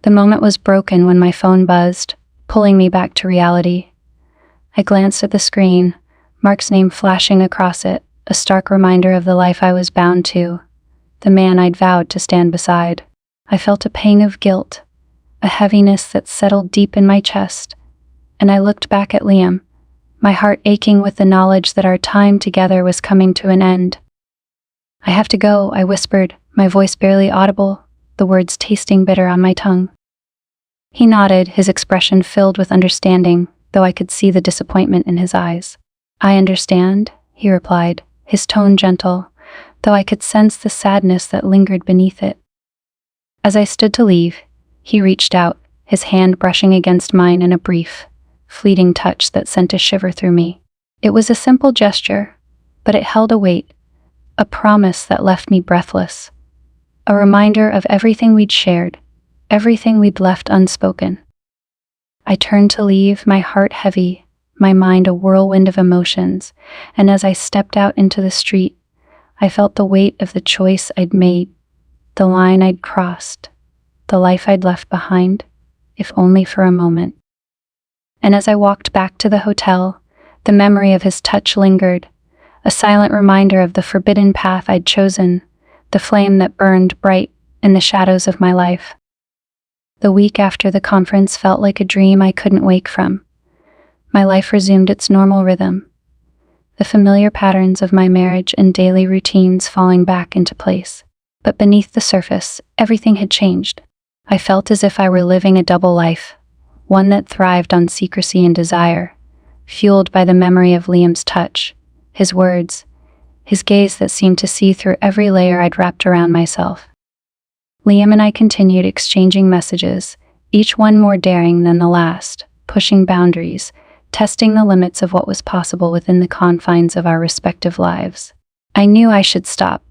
S1: The moment was broken when my phone buzzed, pulling me back to reality. I glanced at the screen, Mark's name flashing across it, a stark reminder of the life I was bound to, the man I'd vowed to stand beside. I felt a pang of guilt, a heaviness that settled deep in my chest, and I looked back at Liam, my heart aching with the knowledge that our time together was coming to an end. "I have to go," I whispered, my voice barely audible, the words tasting bitter on my tongue. He nodded, his expression filled with understanding, though I could see the disappointment in his eyes. "I understand," he replied, his tone gentle, though I could sense the sadness that lingered beneath it. As I stood to leave, he reached out, his hand brushing against mine in a brief, fleeting touch that sent a shiver through me. It was a simple gesture, but it held a weight, a promise that left me breathless, a reminder of everything we'd shared, everything we'd left unspoken. I turned to leave, my heart heavy, my mind a whirlwind of emotions, and as I stepped out into the street, I felt the weight of the choice I'd made, the line I'd crossed, the life I'd left behind, if only for a moment. And as I walked back to the hotel, the memory of his touch lingered, a silent reminder of the forbidden path I'd chosen, the flame that burned bright in the shadows of my life. The week after the conference felt like a dream I couldn't wake from. My life resumed its normal rhythm, the familiar patterns of my marriage and daily routines falling back into place. But beneath the surface, everything had changed. I felt as if I were living a double life, one that thrived on secrecy and desire, fueled by the memory of Liam's touch, his words, his gaze that seemed to see through every layer I'd wrapped around myself. Liam and I continued exchanging messages, each one more daring than the last, pushing boundaries, testing the limits of what was possible within the confines of our respective lives. I knew I should stop,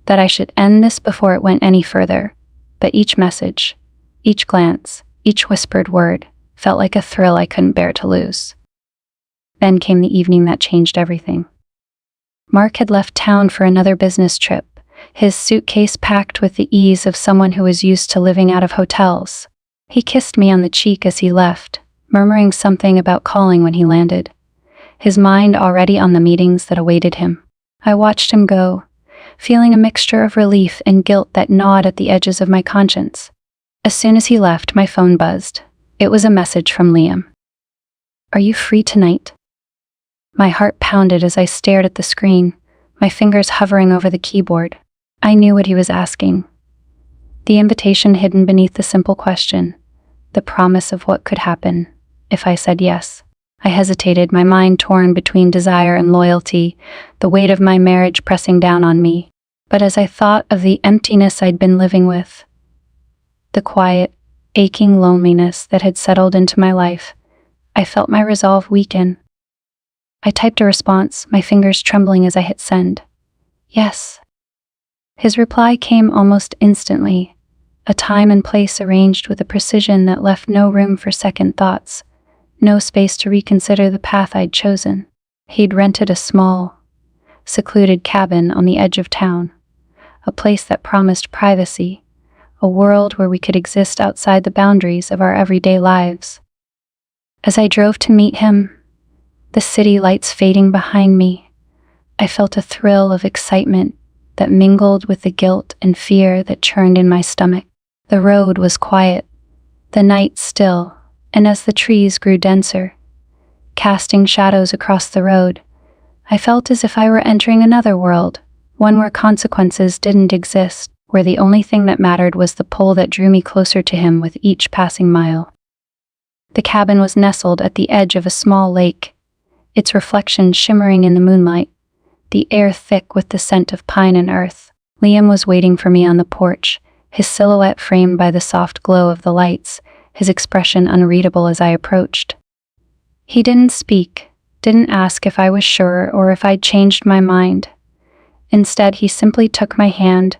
S1: that I should end this before it went any further, but each message, each glance, each whispered word felt like a thrill I couldn't bear to lose. Then came the evening that changed everything. Mark had left town for another business trip, his suitcase packed with the ease of someone who was used to living out of hotels. He kissed me on the cheek as he left, murmuring something about calling when he landed, his mind already on the meetings that awaited him. I watched him go, feeling a mixture of relief and guilt that gnawed at the edges of my conscience. As soon as he left, my phone buzzed. It was a message from Liam. "Are you free tonight?" My heart pounded as I stared at the screen, my fingers hovering over the keyboard. I knew what he was asking. The invitation hidden beneath the simple question, the promise of what could happen if I said yes. I hesitated, my mind torn between desire and loyalty, the weight of my marriage pressing down on me. But as I thought of the emptiness I'd been living with, the quiet, aching loneliness that had settled into my life, I felt my resolve weaken. I typed a response, my fingers trembling as I hit send. "Yes." His reply came almost instantly, a time and place arranged with a precision that left no room for second thoughts, no space to reconsider the path I'd chosen. He'd rented a small, secluded cabin on the edge of town, a place that promised privacy, a world where we could exist outside the boundaries of our everyday lives. As I drove to meet him, the city lights fading behind me, I felt a thrill of excitement that mingled with the guilt and fear that churned in my stomach. The road was quiet, the night still, and as the trees grew denser, casting shadows across the road, I felt as if I were entering another world, one where consequences didn't exist, where the only thing that mattered was the pull that drew me closer to him with each passing mile. The cabin was nestled at the edge of a small lake, its reflection shimmering in the moonlight, the air thick with the scent of pine and earth. Liam was waiting for me on the porch, his silhouette framed by the soft glow of the lights, his expression unreadable as I approached. He didn't speak, didn't ask if I was sure or if I'd changed my mind. Instead, he simply took my hand,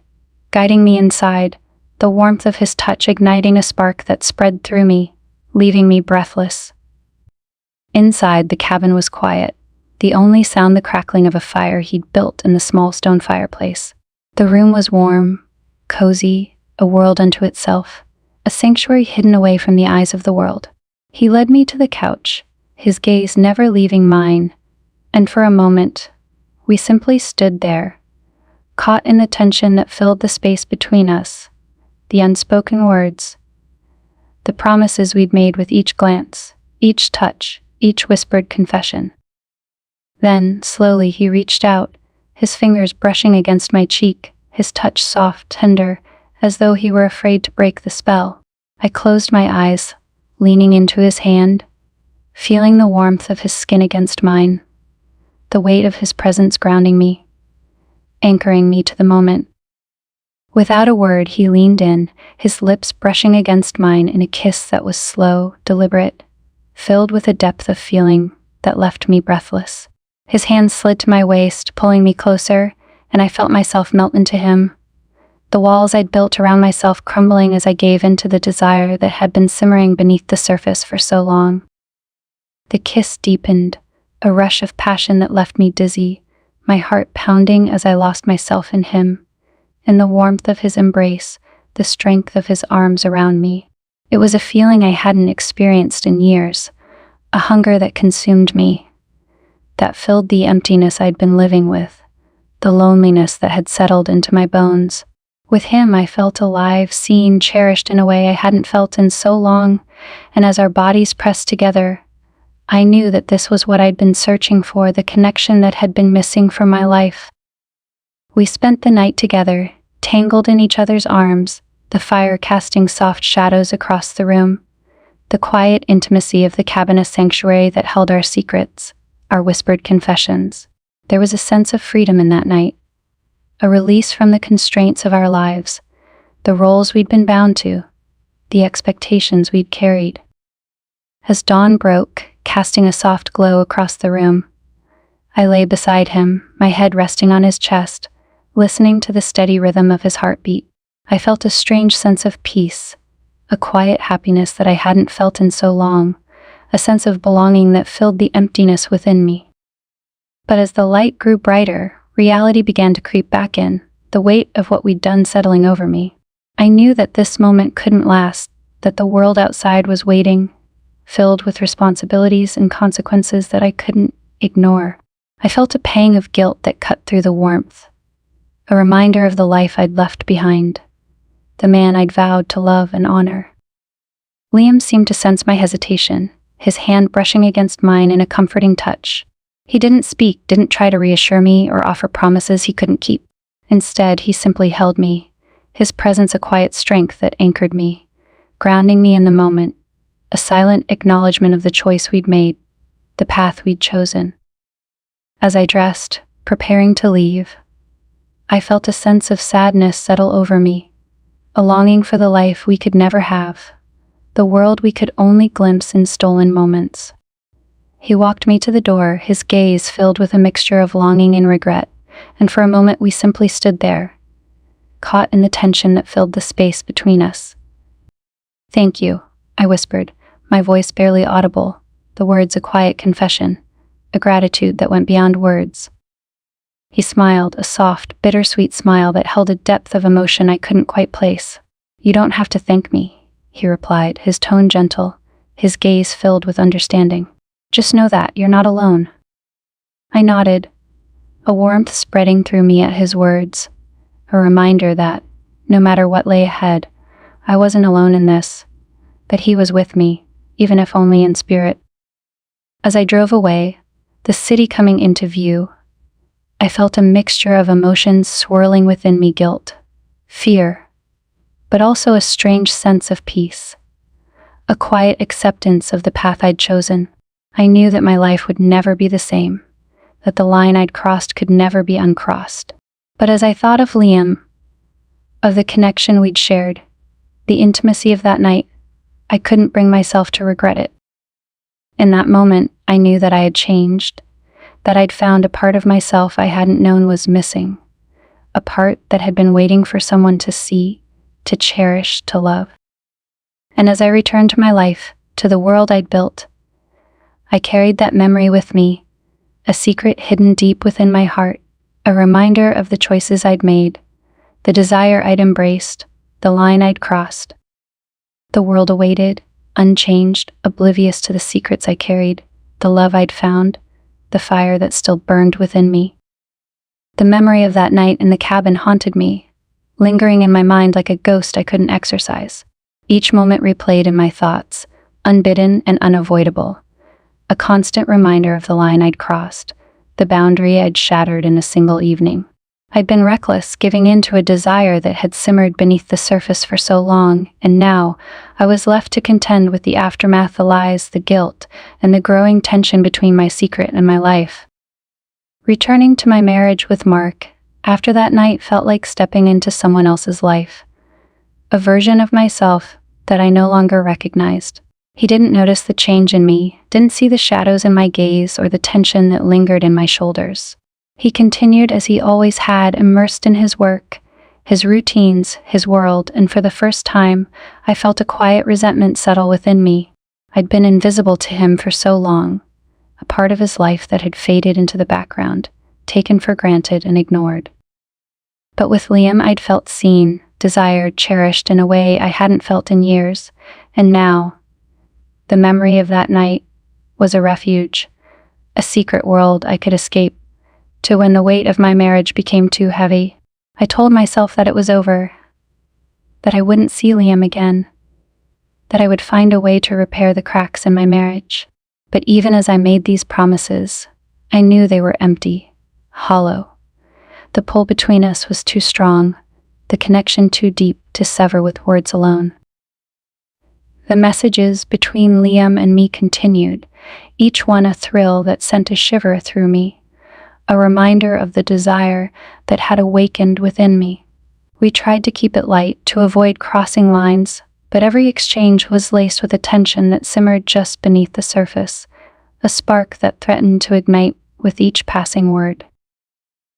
S1: guiding me inside, the warmth of his touch igniting a spark that spread through me, leaving me breathless. Inside, the cabin was quiet, the only sound the crackling of a fire he'd built in the small stone fireplace. The room was warm, cozy, a world unto itself, a sanctuary hidden away from the eyes of the world. He led me to the couch, his gaze never leaving mine, and for a moment, we simply stood there, caught in the tension that filled the space between us, the unspoken words, the promises we'd made with each glance, each touch, each whispered confession. Then, slowly, he reached out, his fingers brushing against my cheek, his touch soft, tender, as though he were afraid to break the spell. I closed my eyes, leaning into his hand, feeling the warmth of his skin against mine, the weight of his presence grounding me, anchoring me to the moment. Without a word, he leaned in, his lips brushing against mine in a kiss that was slow, deliberate, filled with a depth of feeling that left me breathless. His hand slid to my waist, pulling me closer, and I felt myself melt into him, the walls I'd built around myself crumbling as I gave in to the desire that had been simmering beneath the surface for so long. The kiss deepened, a rush of passion that left me dizzy, my heart pounding as I lost myself in him, in the warmth of his embrace, the strength of his arms around me. It was a feeling I hadn't experienced in years, a hunger that consumed me, that filled the emptiness I'd been living with, the loneliness that had settled into my bones. With him, I felt alive, seen, cherished in a way I hadn't felt in so long, and as our bodies pressed together, I knew that this was what I'd been searching for, the connection that had been missing from my life. We spent the night together, tangled in each other's arms, the fire casting soft shadows across the room, the quiet intimacy of the cabin a sanctuary that held our secrets, our whispered confessions. There was a sense of freedom in that night, a release from the constraints of our lives, the roles we'd been bound to, the expectations we'd carried. As dawn broke, casting a soft glow across the room, I lay beside him, my head resting on his chest, listening to the steady rhythm of his heartbeat. I felt a strange sense of peace, a quiet happiness that I hadn't felt in so long, a sense of belonging that filled the emptiness within me. But as the light grew brighter, reality began to creep back in, the weight of what we'd done settling over me. I knew that this moment couldn't last, that the world outside was waiting, filled with responsibilities and consequences that I couldn't ignore. I felt a pang of guilt that cut through the warmth, a reminder of the life I'd left behind, the man I'd vowed to love and honor. Liam seemed to sense my hesitation, his hand brushing against mine in a comforting touch. He didn't speak, didn't try to reassure me or offer promises he couldn't keep. Instead, he simply held me, his presence a quiet strength that anchored me, grounding me in the moment, a silent acknowledgement of the choice we'd made, the path we'd chosen. As I dressed, preparing to leave, I felt a sense of sadness settle over me, a longing for the life we could never have, the world we could only glimpse in stolen moments. He walked me to the door, his gaze filled with a mixture of longing and regret, and for a moment we simply stood there, caught in the tension that filled the space between us. "Thank you," I whispered, my voice barely audible, the words a quiet confession, a gratitude that went beyond words. He smiled, a soft, bittersweet smile that held a depth of emotion I couldn't quite place. "You don't have to thank me," he replied, his tone gentle, his gaze filled with understanding. "Just know that you're not alone." I nodded, a warmth spreading through me at his words, a reminder that, no matter what lay ahead, I wasn't alone in this, that he was with me, even if only in spirit. As I drove away, the city coming into view, I felt a mixture of emotions swirling within me: guilt, fear, but also a strange sense of peace, a quiet acceptance of the path I'd chosen. I knew that my life would never be the same, that the line I'd crossed could never be uncrossed. But as I thought of Liam, of the connection we'd shared, the intimacy of that night. I couldn't bring myself to regret it. In that moment, I knew that I had changed, that I'd found a part of myself I hadn't known was missing, a part that had been waiting for someone to see, to cherish, to love. And as I returned to my life, to the world I'd built, I carried that memory with me, a secret hidden deep within my heart, a reminder of the choices I'd made, the desire I'd embraced, the line I'd crossed. The world awaited, unchanged, oblivious to the secrets I carried, the love I'd found, the fire that still burned within me. The memory of that night in the cabin haunted me, lingering in my mind like a ghost I couldn't exorcise. Each moment replayed in my thoughts, unbidden and unavoidable, a constant reminder of the line I'd crossed, the boundary I'd shattered in a single evening. I'd been reckless, giving in to a desire that had simmered beneath the surface for so long, and now I was left to contend with the aftermath, the lies, the guilt, and the growing tension between my secret and my life. Returning to my marriage with Mark after that night felt like stepping into someone else's life, a version of myself that I no longer recognized. He didn't notice the change in me, didn't see the shadows in my gaze or the tension that lingered in my shoulders. He continued as he always had, immersed in his work, his routines, his world, and for the first time, I felt a quiet resentment settle within me. I'd been invisible to him for so long, a part of his life that had faded into the background, taken for granted and ignored. But with Liam, I'd felt seen, desired, cherished in a way I hadn't felt in years, and now, the memory of that night was a refuge, a secret world I could escape to when the weight of my marriage became too heavy. I told myself that it was over, that I wouldn't see Liam again, that I would find a way to repair the cracks in my marriage. But even as I made these promises, I knew they were empty, hollow. The pull between us was too strong, the connection too deep to sever with words alone. The messages between Liam and me continued, each one a thrill that sent a shiver through me, a reminder of the desire that had awakened within me. We tried to keep it light, to avoid crossing lines, but every exchange was laced with a tension that simmered just beneath the surface, a spark that threatened to ignite with each passing word.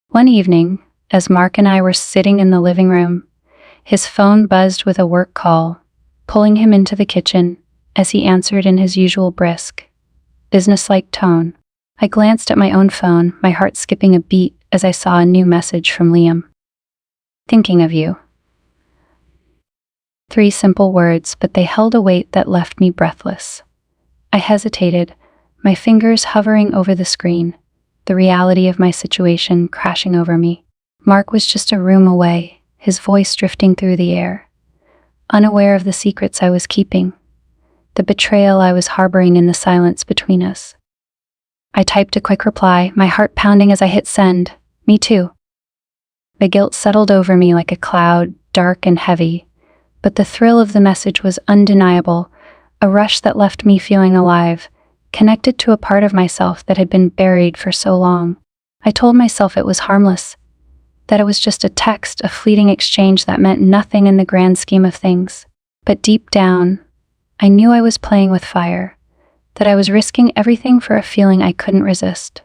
S1: One evening, as Mark and I were sitting in the living room, his phone buzzed with a work call, pulling him into the kitchen as he answered in his usual brisk, businesslike tone. I glanced at my own phone, my heart skipping a beat as I saw a new message from Liam. "Thinking of you." 3 simple words, but they held a weight that left me breathless. I hesitated, my fingers hovering over the screen, the reality of my situation crashing over me. Mark was just a room away, his voice drifting through the air, unaware of the secrets I was keeping, the betrayal I was harboring in the silence between us. I typed a quick reply, my heart pounding as I hit send. "Me too." The guilt settled over me like a cloud, dark and heavy, but the thrill of the message was undeniable, a rush that left me feeling alive, connected to a part of myself that had been buried for so long. I told myself it was harmless, that it was just a text, a fleeting exchange that meant nothing in the grand scheme of things. But deep down, I knew I was playing with fire, that I was risking everything for a feeling I couldn't resist.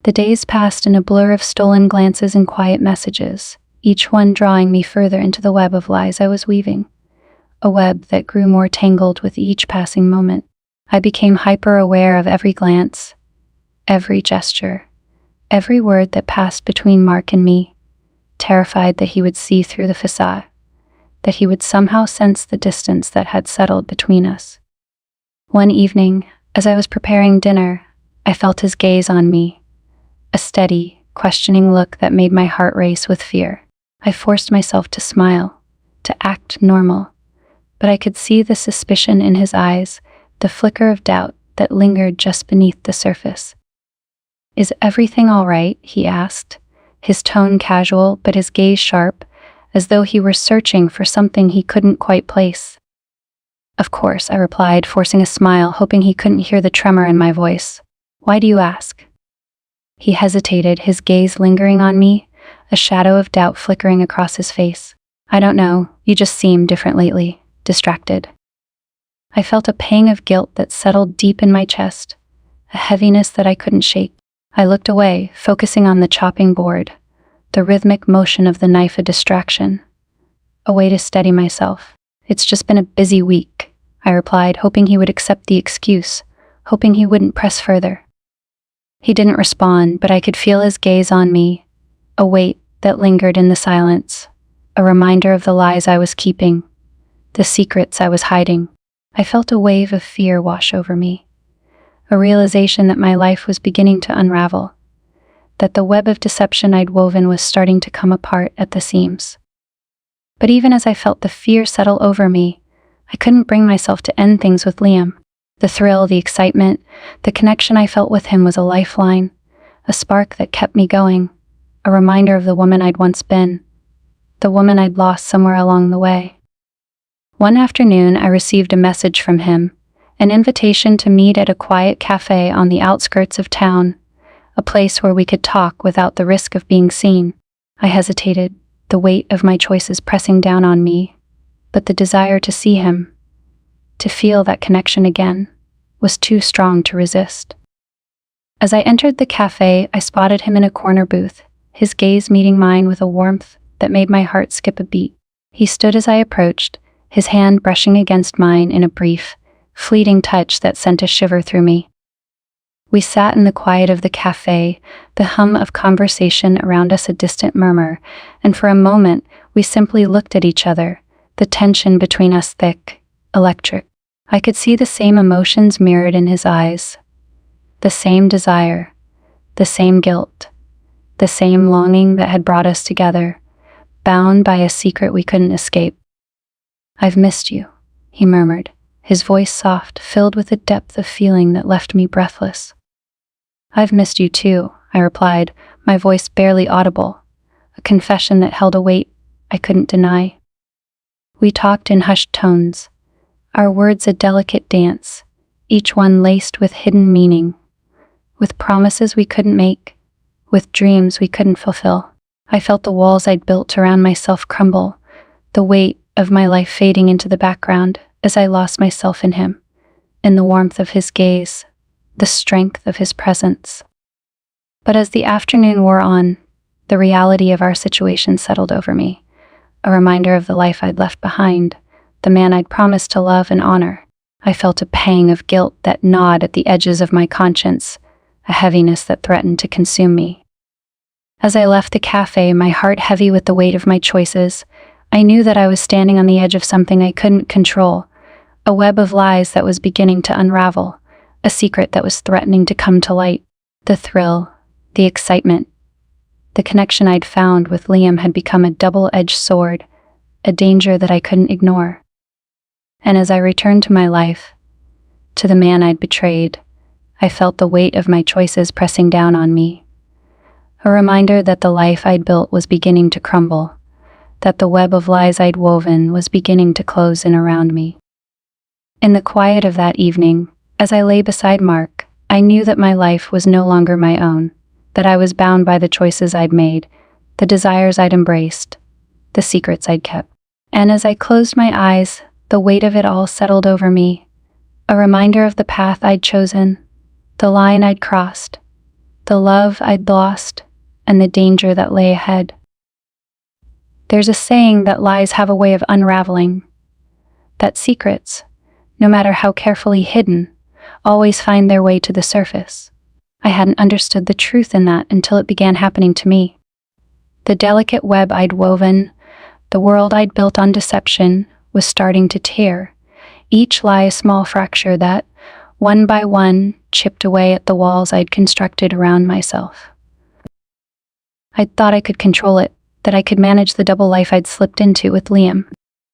S1: The days passed in a blur of stolen glances and quiet messages, each one drawing me further into the web of lies I was weaving, a web that grew more tangled with each passing moment. I became hyper-aware of every glance, every gesture, every word that passed between Mark and me, terrified that he would see through the facade, that he would somehow sense the distance that had settled between us. One evening, as I was preparing dinner, I felt his gaze on me, a steady, questioning look that made my heart race with fear. I forced myself to smile, to act normal, but I could see the suspicion in his eyes, the flicker of doubt that lingered just beneath the surface. "Is everything all right?" he asked, his tone casual but his gaze sharp, as though he were searching for something he couldn't quite place. "Of course," I replied, forcing a smile, hoping he couldn't hear the tremor in my voice. "Why do you ask?" He hesitated, his gaze lingering on me, a shadow of doubt flickering across his face. "I don't know, you just seem different lately, distracted." I felt a pang of guilt that settled deep in my chest, a heaviness that I couldn't shake. I looked away, focusing on the chopping board, the rhythmic motion of the knife a distraction, a way to steady myself. "It's just been a busy week," I replied, hoping he would accept the excuse, hoping he wouldn't press further. He didn't respond, but I could feel his gaze on me, a weight that lingered in the silence, a reminder of the lies I was keeping, the secrets I was hiding. I felt a wave of fear wash over me, a realization that my life was beginning to unravel, that the web of deception I'd woven was starting to come apart at the seams. But even as I felt the fear settle over me, I couldn't bring myself to end things with Liam. The thrill, the excitement, the connection I felt with him was a lifeline, a spark that kept me going, a reminder of the woman I'd once been, the woman I'd lost somewhere along the way. One afternoon, I received a message from him, an invitation to meet at a quiet cafe on the outskirts of town, a place where we could talk without the risk of being seen. I hesitated, the weight of my choices pressing down on me, but the desire to see him, to feel that connection again, was too strong to resist. As I entered the cafe, I spotted him in a corner booth, his gaze meeting mine with a warmth that made my heart skip a beat. He stood as I approached, his hand brushing against mine in a brief, fleeting touch that sent a shiver through me. We sat in the quiet of the cafe, the hum of conversation around us a distant murmur, and for a moment we simply looked at each other, the tension between us thick, electric. I could see the same emotions mirrored in his eyes, the same desire, the same guilt, the same longing that had brought us together, bound by a secret we couldn't escape. "I've missed you," he murmured, his voice soft, filled with a depth of feeling that left me breathless. "I've missed you too," I replied, my voice barely audible, a confession that held a weight I couldn't deny. We talked in hushed tones, our words a delicate dance, each one laced with hidden meaning, with promises we couldn't make, with dreams we couldn't fulfill. I felt the walls I'd built around myself crumble, the weight of my life fading into the background as I lost myself in him, in the warmth of his gaze, the strength of his presence. But as the afternoon wore on, the reality of our situation settled over me, a reminder of the life I'd left behind, the man I'd promised to love and honor. I felt a pang of guilt that gnawed at the edges of my conscience, a heaviness that threatened to consume me. As I left the cafe, my heart heavy with the weight of my choices, I knew that I was standing on the edge of something I couldn't control, a web of lies that was beginning to unravel, a secret that was threatening to come to light. The thrill, the excitement, the connection I'd found with Liam had become a double-edged sword, a danger that I couldn't ignore. And as I returned to my life, to the man I'd betrayed, I felt the weight of my choices pressing down on me, a reminder that the life I'd built was beginning to crumble, that the web of lies I'd woven was beginning to close in around me. In the quiet of that evening, as I lay beside Mark, I knew that my life was no longer my own, that I was bound by the choices I'd made, the desires I'd embraced, the secrets I'd kept. And as I closed my eyes, the weight of it all settled over me, a reminder of the path I'd chosen, the line I'd crossed, the love I'd lost, and the danger that lay ahead. There's a saying that lies have a way of unraveling, that secrets, no matter how carefully hidden, always find their way to the surface. I hadn't understood the truth in that until it began happening to me. The delicate web I'd woven, the world I'd built on deception, was starting to tear, each lie a small fracture that, one by one, chipped away at the walls I'd constructed around myself. I'd thought I could control it, that I could manage the double life I'd slipped into with Liam.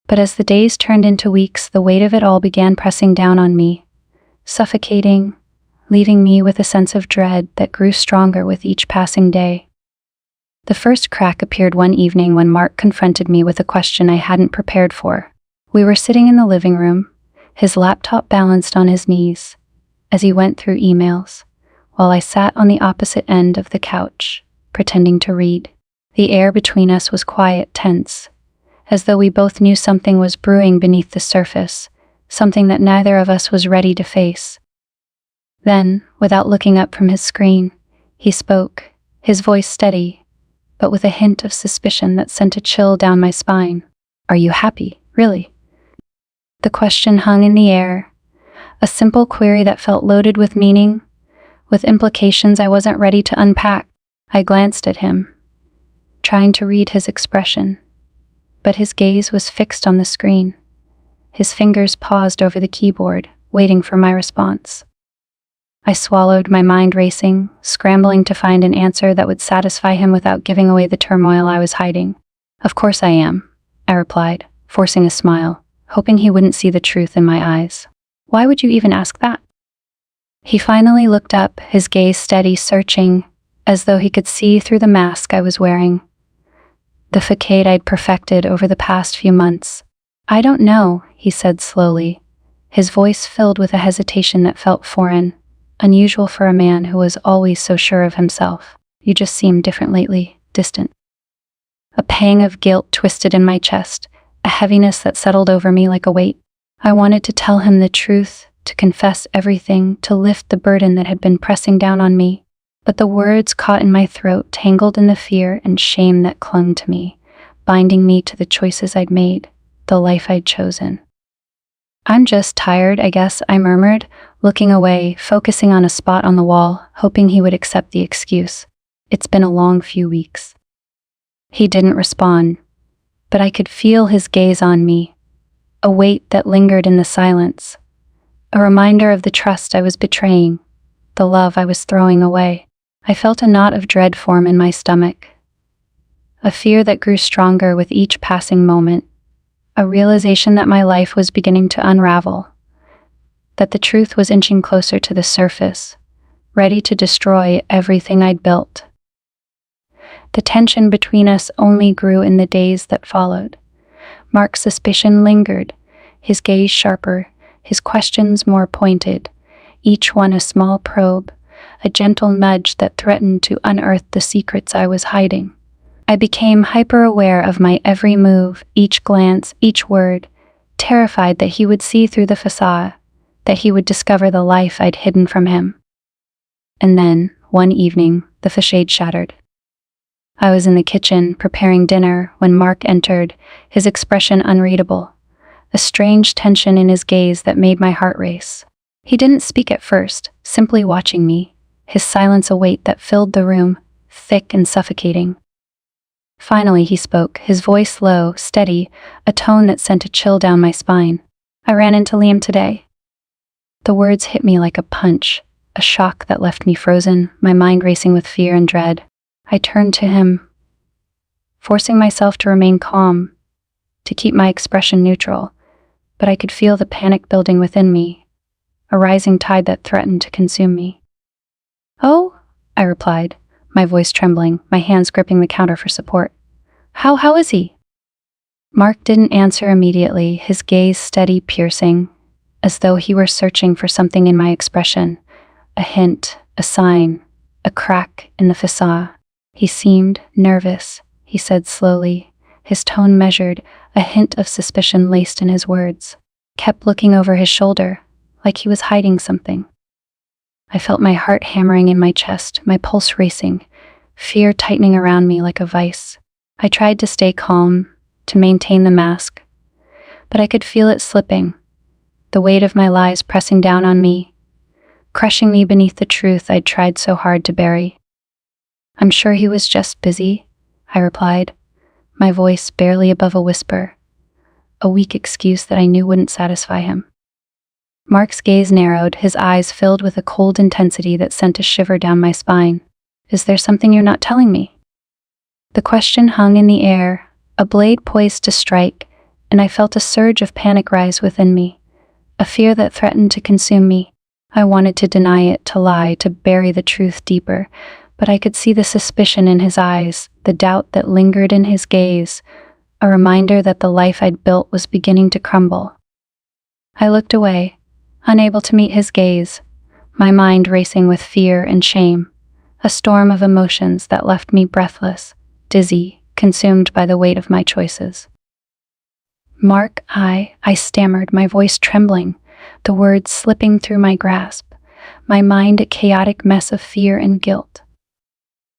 S1: But as the days turned into weeks, the weight of it all began pressing down on me, suffocating, leaving me with a sense of dread that grew stronger with each passing day. The first crack appeared one evening when Mark confronted me with a question I hadn't prepared for. We were sitting in the living room, his laptop balanced on his knees, as he went through emails, while I sat on the opposite end of the couch, pretending to read. The air between us was quiet, tense, as though we both knew something was brewing beneath the surface, something that neither of us was ready to face. Then, without looking up from his screen, he spoke, his voice steady, but with a hint of suspicion that sent a chill down my spine. "Are you happy, really?" The question hung in the air, a simple query that felt loaded with meaning, with implications I wasn't ready to unpack. I glanced at him, trying to read his expression, but his gaze was fixed on the screen. His fingers paused over the keyboard, waiting for my response. I swallowed, my mind racing, scrambling to find an answer that would satisfy him without giving away the turmoil I was hiding. "Of course I am," I replied, forcing a smile, hoping he wouldn't see the truth in my eyes. "Why would you even ask that?" He finally looked up, his gaze steady, searching, as though he could see through the mask I was wearing, the facade I'd perfected over the past few months. "I don't know," he said slowly, his voice filled with a hesitation that felt foreign, unusual for a man who was always so sure of himself. "You just seem different lately, distant." A pang of guilt twisted in my chest, a heaviness that settled over me like a weight. I wanted to tell him the truth, to confess everything, to lift the burden that had been pressing down on me. But the words caught in my throat, tangled in the fear and shame that clung to me, binding me to the choices I'd made, the life I'd chosen. "I'm just tired, I guess," I murmured, looking away, focusing on a spot on the wall, hoping he would accept the excuse. "It's been a long few weeks." He didn't respond, but I could feel his gaze on me, a weight that lingered in the silence, a reminder of the trust I was betraying, the love I was throwing away. I felt a knot of dread form in my stomach, a fear that grew stronger with each passing moment, a realization that my life was beginning to unravel, that the truth was inching closer to the surface, ready to destroy everything I'd built. The tension between us only grew in the days that followed. Mark's suspicion lingered, his gaze sharper, his questions more pointed, each one a small probe, a gentle nudge that threatened to unearth the secrets I was hiding. I became hyper-aware of my every move, each glance, each word, terrified that he would see through the facade, that he would discover the life I'd hidden from him. And then, one evening, the facade shattered. I was in the kitchen, preparing dinner, when Mark entered, his expression unreadable, a strange tension in his gaze that made my heart race. He didn't speak at first, simply watching me, his silence a weight that filled the room, thick and suffocating. Finally he spoke, his voice low, steady, a tone that sent a chill down my spine. "I ran into Liam today." The words hit me like a punch, a shock that left me frozen, my mind racing with fear and dread. I turned to him, forcing myself to remain calm, to keep my expression neutral, but I could feel the panic building within me, a rising tide that threatened to consume me. "Oh," I replied, my voice trembling, my hands gripping the counter for support. How is he?" Mark didn't answer immediately, his gaze steady, piercing, as though he were searching for something in my expression, a hint, a sign, a crack in the facade. "He seemed nervous," he said slowly, his tone measured, a hint of suspicion laced in his words. "Kept looking over his shoulder, like he was hiding something." I felt my heart hammering in my chest, my pulse racing, fear tightening around me like a vice. I tried to stay calm, to maintain the mask, but I could feel it slipping, the weight of my lies pressing down on me, crushing me beneath the truth I'd tried so hard to bury. "I'm sure he was just busy," I replied, my voice barely above a whisper, a weak excuse that I knew wouldn't satisfy him. Mark's gaze narrowed, his eyes filled with a cold intensity that sent a shiver down my spine. "Is there something you're not telling me?" The question hung in the air, a blade poised to strike, and I felt a surge of panic rise within me, a fear that threatened to consume me. I wanted to deny it, to lie, to bury the truth deeper, but I could see the suspicion in his eyes, the doubt that lingered in his gaze, a reminder that the life I'd built was beginning to crumble. I looked away, unable to meet his gaze, my mind racing with fear and shame, a storm of emotions that left me breathless, dizzy, consumed by the weight of my choices. Mark, I stammered, my voice trembling, the words slipping through my grasp, my mind a chaotic mess of fear and guilt.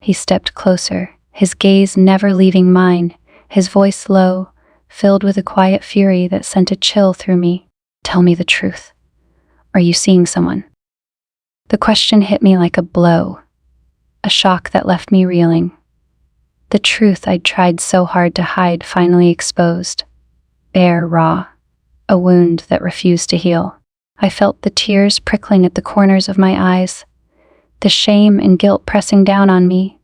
S1: He stepped closer, his gaze never leaving mine, his voice low, filled with a quiet fury that sent a chill through me. Tell me the truth. Are you seeing someone? The question hit me like a blow, a shock that left me reeling. The truth I'd tried so hard to hide finally exposed. Bare, raw, a wound that refused to heal. I felt the tears prickling at the corners of my eyes, the shame and guilt pressing down on me,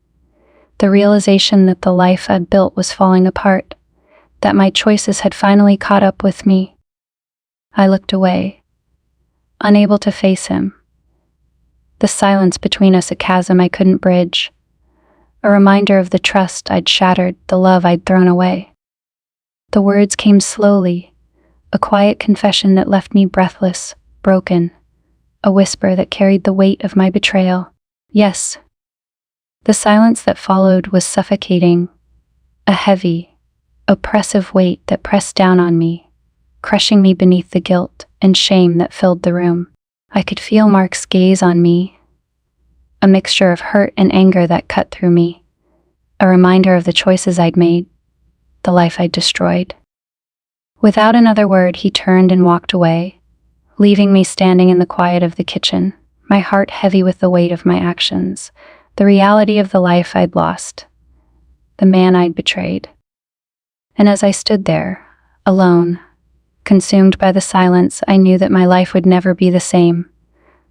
S1: the realization that the life I'd built was falling apart, that my choices had finally caught up with me. I looked away, unable to face him. The silence between us a chasm I couldn't bridge, a reminder of the trust I'd shattered, the love I'd thrown away. The words came slowly, a quiet confession that left me breathless, broken, a whisper that carried the weight of my betrayal. Yes. The silence that followed was suffocating, a heavy, oppressive weight that pressed down on me, crushing me beneath the guilt and shame that filled the room. I could feel Mark's gaze on me, a mixture of hurt and anger that cut through me, a reminder of the choices I'd made, the life I'd destroyed. Without another word, he turned and walked away, leaving me standing in the quiet of the kitchen, my heart heavy with the weight of my actions, the reality of the life I'd lost, the man I'd betrayed. And as I stood there, alone, consumed by the silence, I knew that my life would never be the same,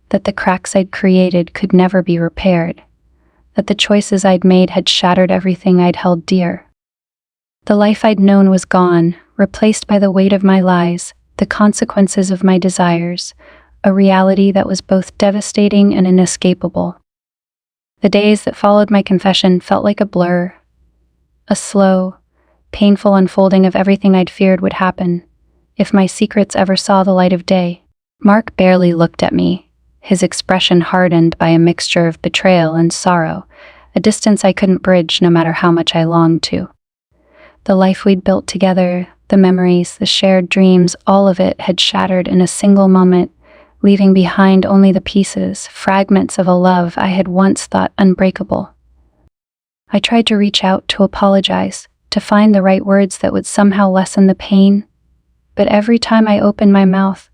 S1: that the cracks I'd created could never be repaired, that the choices I'd made had shattered everything I'd held dear. The life I'd known was gone, replaced by the weight of my lies, the consequences of my desires, a reality that was both devastating and inescapable. The days that followed my confession felt like a blur, a slow, painful unfolding of everything I'd feared would happen if my secrets ever saw the light of day. Mark barely looked at me, his expression hardened by a mixture of betrayal and sorrow, a distance I couldn't bridge no matter how much I longed to. The life we'd built together, the memories, the shared dreams, all of it had shattered in a single moment, leaving behind only the pieces, fragments of a love I had once thought unbreakable. I tried to reach out, to apologize, to find the right words that would somehow lessen the pain, but every time I opened my mouth,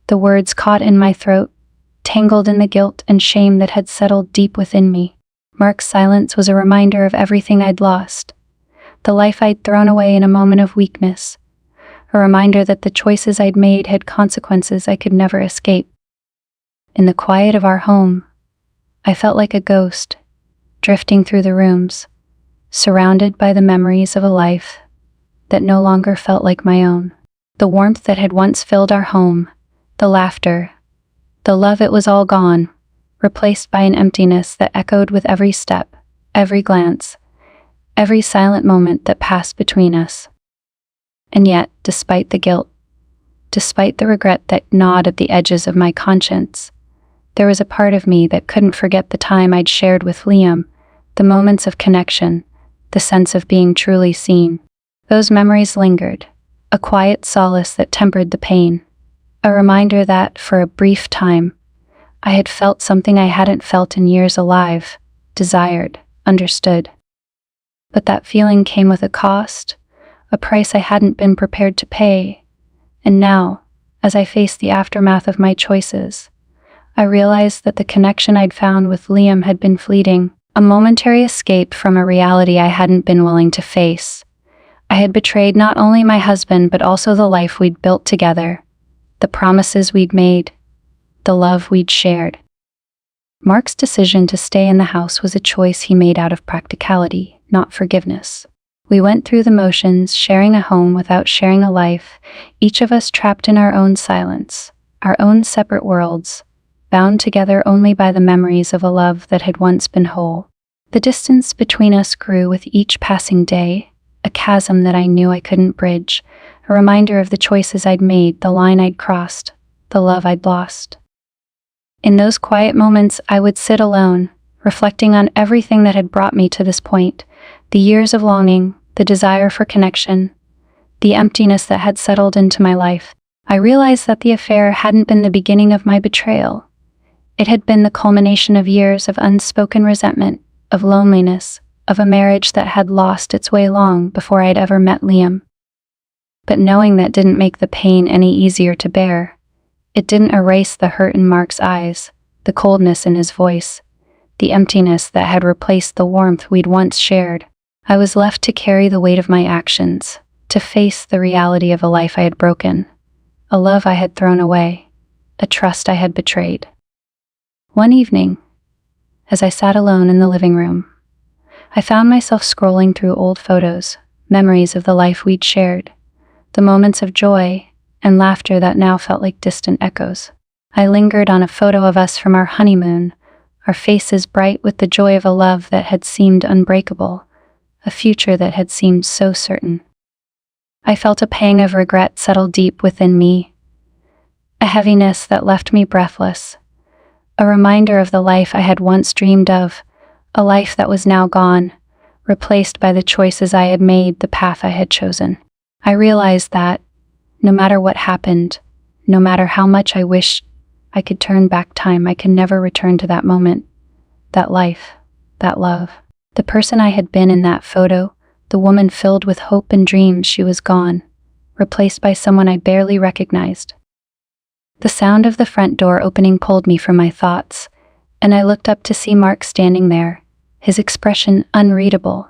S1: the words caught in my throat, tangled in the guilt and shame that had settled deep within me. Mark's silence was a reminder of everything I'd lost, the life I'd thrown away in a moment of weakness, a reminder that the choices I'd made had consequences I could never escape. In the quiet of our home, I felt like a ghost, drifting through the rooms, surrounded by the memories of a life that no longer felt like my own. The warmth that had once filled our home, the laughter, the love, it was all gone, replaced by an emptiness that echoed with every step, every glance, every silent moment that passed between us. And yet, despite the guilt, despite the regret that gnawed at the edges of my conscience, there was a part of me that couldn't forget the time I'd shared with Liam, the moments of connection, the sense of being truly seen. Those memories lingered, a quiet solace that tempered the pain, a reminder that, for a brief time, I had felt something I hadn't felt in years, alive, desired, understood. But that feeling came with a cost, a price I hadn't been prepared to pay, and now, as I faced the aftermath of my choices, I realized that the connection I'd found with Liam had been fleeting, a momentary escape from a reality I hadn't been willing to face. I had betrayed not only my husband but also the life we'd built together, the promises we'd made, the love we'd shared. Mark's decision to stay in the house was a choice he made out of practicality, not forgiveness. We went through the motions, sharing a home without sharing a life, each of us trapped in our own silence, our own separate worlds, bound together only by the memories of a love that had once been whole. The distance between us grew with each passing day, a chasm that I knew I couldn't bridge, a reminder of the choices I'd made, the line I'd crossed, the love I'd lost. In those quiet moments, I would sit alone, reflecting on everything that had brought me to this point, the years of longing, the desire for connection, the emptiness that had settled into my life. I realized that the affair hadn't been the beginning of my betrayal. It had been the culmination of years of unspoken resentment, of loneliness, of a marriage that had lost its way long before I'd ever met Liam. But knowing that didn't make the pain any easier to bear. It didn't erase the hurt in Mark's eyes, the coldness in his voice, the emptiness that had replaced the warmth we'd once shared. I was left to carry the weight of my actions, to face the reality of a life I had broken, a love I had thrown away, a trust I had betrayed. One evening, as I sat alone in the living room, I found myself scrolling through old photos, memories of the life we'd shared, the moments of joy and laughter that now felt like distant echoes. I lingered on a photo of us from our honeymoon, our faces bright with the joy of a love that had seemed unbreakable, a future that had seemed so certain. I felt a pang of regret settle deep within me, a heaviness that left me breathless, a reminder of the life I had once dreamed of, a life that was now gone, replaced by the choices I had made, the path I had chosen. I realized that, no matter what happened, no matter how much I wished I could turn back time, I can never return to that moment, that life, that love. The person I had been in that photo, the woman filled with hope and dreams, she was gone, replaced by someone I barely recognized. The sound of the front door opening pulled me from my thoughts, and I looked up to see Mark standing there, his expression unreadable,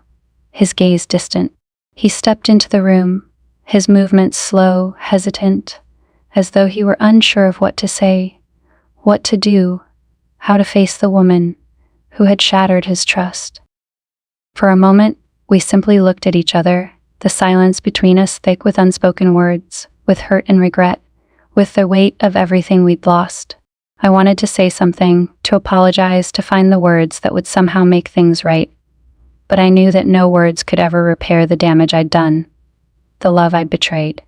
S1: his gaze distant. He stepped into the room, his movements slow, hesitant, as though he were unsure of what to say, what to do, how to face the woman who had shattered his trust. For a moment, we simply looked at each other, the silence between us thick with unspoken words, with hurt and regret, with the weight of everything we'd lost. I wanted to say something, to apologize, to find the words that would somehow make things right. But I knew that no words could ever repair the damage I'd done, the love I'd betrayed.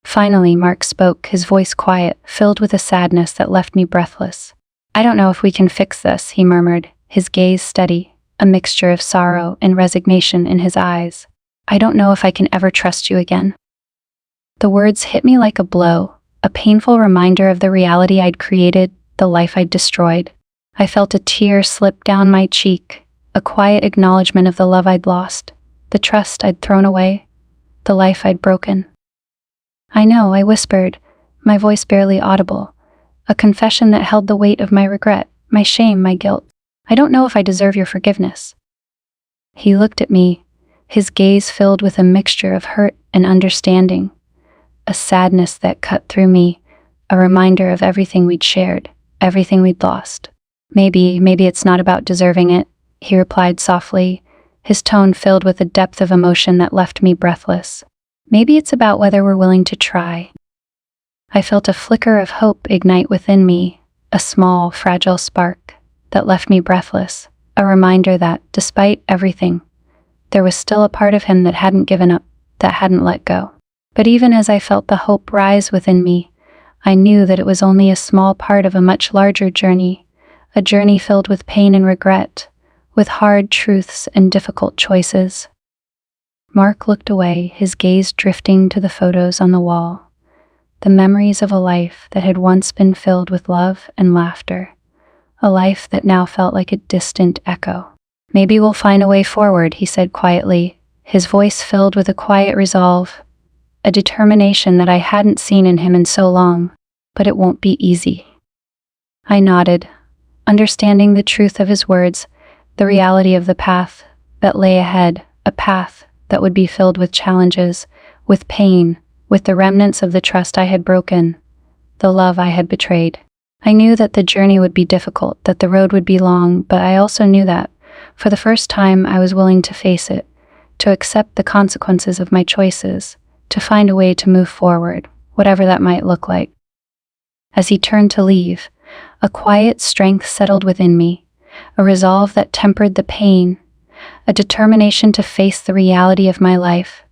S1: Finally, Mark spoke, his voice quiet, filled with a sadness that left me breathless. "I don't know if we can fix this," he murmured, his gaze steady, a mixture of sorrow and resignation in his eyes. "I don't know if I can ever trust you again." The words hit me like a blow, a painful reminder of the reality I'd created, the life I'd destroyed. I felt a tear slip down my cheek, a quiet acknowledgement of the love I'd lost, the trust I'd thrown away, the life I'd broken. "I know," I whispered, my voice barely audible, a confession that held the weight of my regret, my shame, my guilt. "I don't know if I deserve your forgiveness." He looked at me, his gaze filled with a mixture of hurt and understanding, a sadness that cut through me, a reminder of everything we'd shared, everything we'd lost. Maybe it's not about deserving it," he replied softly, his tone filled with a depth of emotion that left me breathless. "Maybe it's about whether we're willing to try." I felt a flicker of hope ignite within me, a small, fragile spark that left me breathless, a reminder that, despite everything, there was still a part of him that hadn't given up, that hadn't let go. But even as I felt the hope rise within me, I knew that it was only a small part of a much larger journey, a journey filled with pain and regret, with hard truths and difficult choices. Mark looked away, his gaze drifting to the photos on the wall, the memories of a life that had once been filled with love and laughter, a life that now felt like a distant echo. "Maybe we'll find a way forward," he said quietly, his voice filled with a quiet resolve, a determination that I hadn't seen in him in so long. "But it won't be easy." I nodded, understanding the truth of his words, the reality of the path that lay ahead, a path that would be filled with challenges, with pain, with the remnants of the trust I had broken, the love I had betrayed. I knew that the journey would be difficult, that the road would be long, but I also knew that, for the first time, I was willing to face it, to accept the consequences of my choices, to find a way to move forward, whatever that might look like. As he turned to leave, a quiet strength settled within me, a resolve that tempered the pain, a determination to face the reality of my life,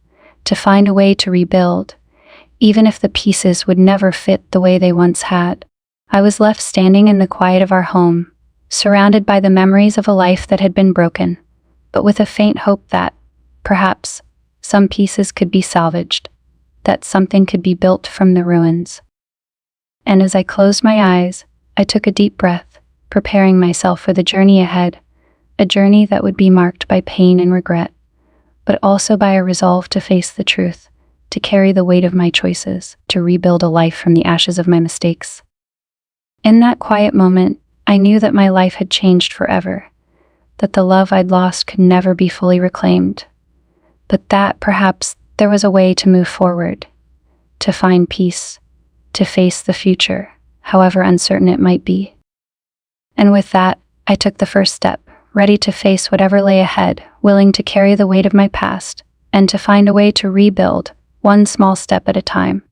S1: to find a way to rebuild, even if the pieces would never fit the way they once had. I was left standing in the quiet of our home, surrounded by the memories of a life that had been broken, but with a faint hope that, perhaps, some pieces could be salvaged, that something could be built from the ruins. And as I closed my eyes, I took a deep breath, preparing myself for the journey ahead, a journey that would be marked by pain and regret, but also by a resolve to face the truth, to carry the weight of my choices, to rebuild a life from the ashes of my mistakes. In that quiet moment, I knew that my life had changed forever, that the love I'd lost could never be fully reclaimed, but that perhaps there was a way to move forward, to find peace, to face the future, however uncertain it might be. And with that, I took the first step, ready to face whatever lay ahead, willing to carry the weight of my past, and to find a way to rebuild, one small step at a time.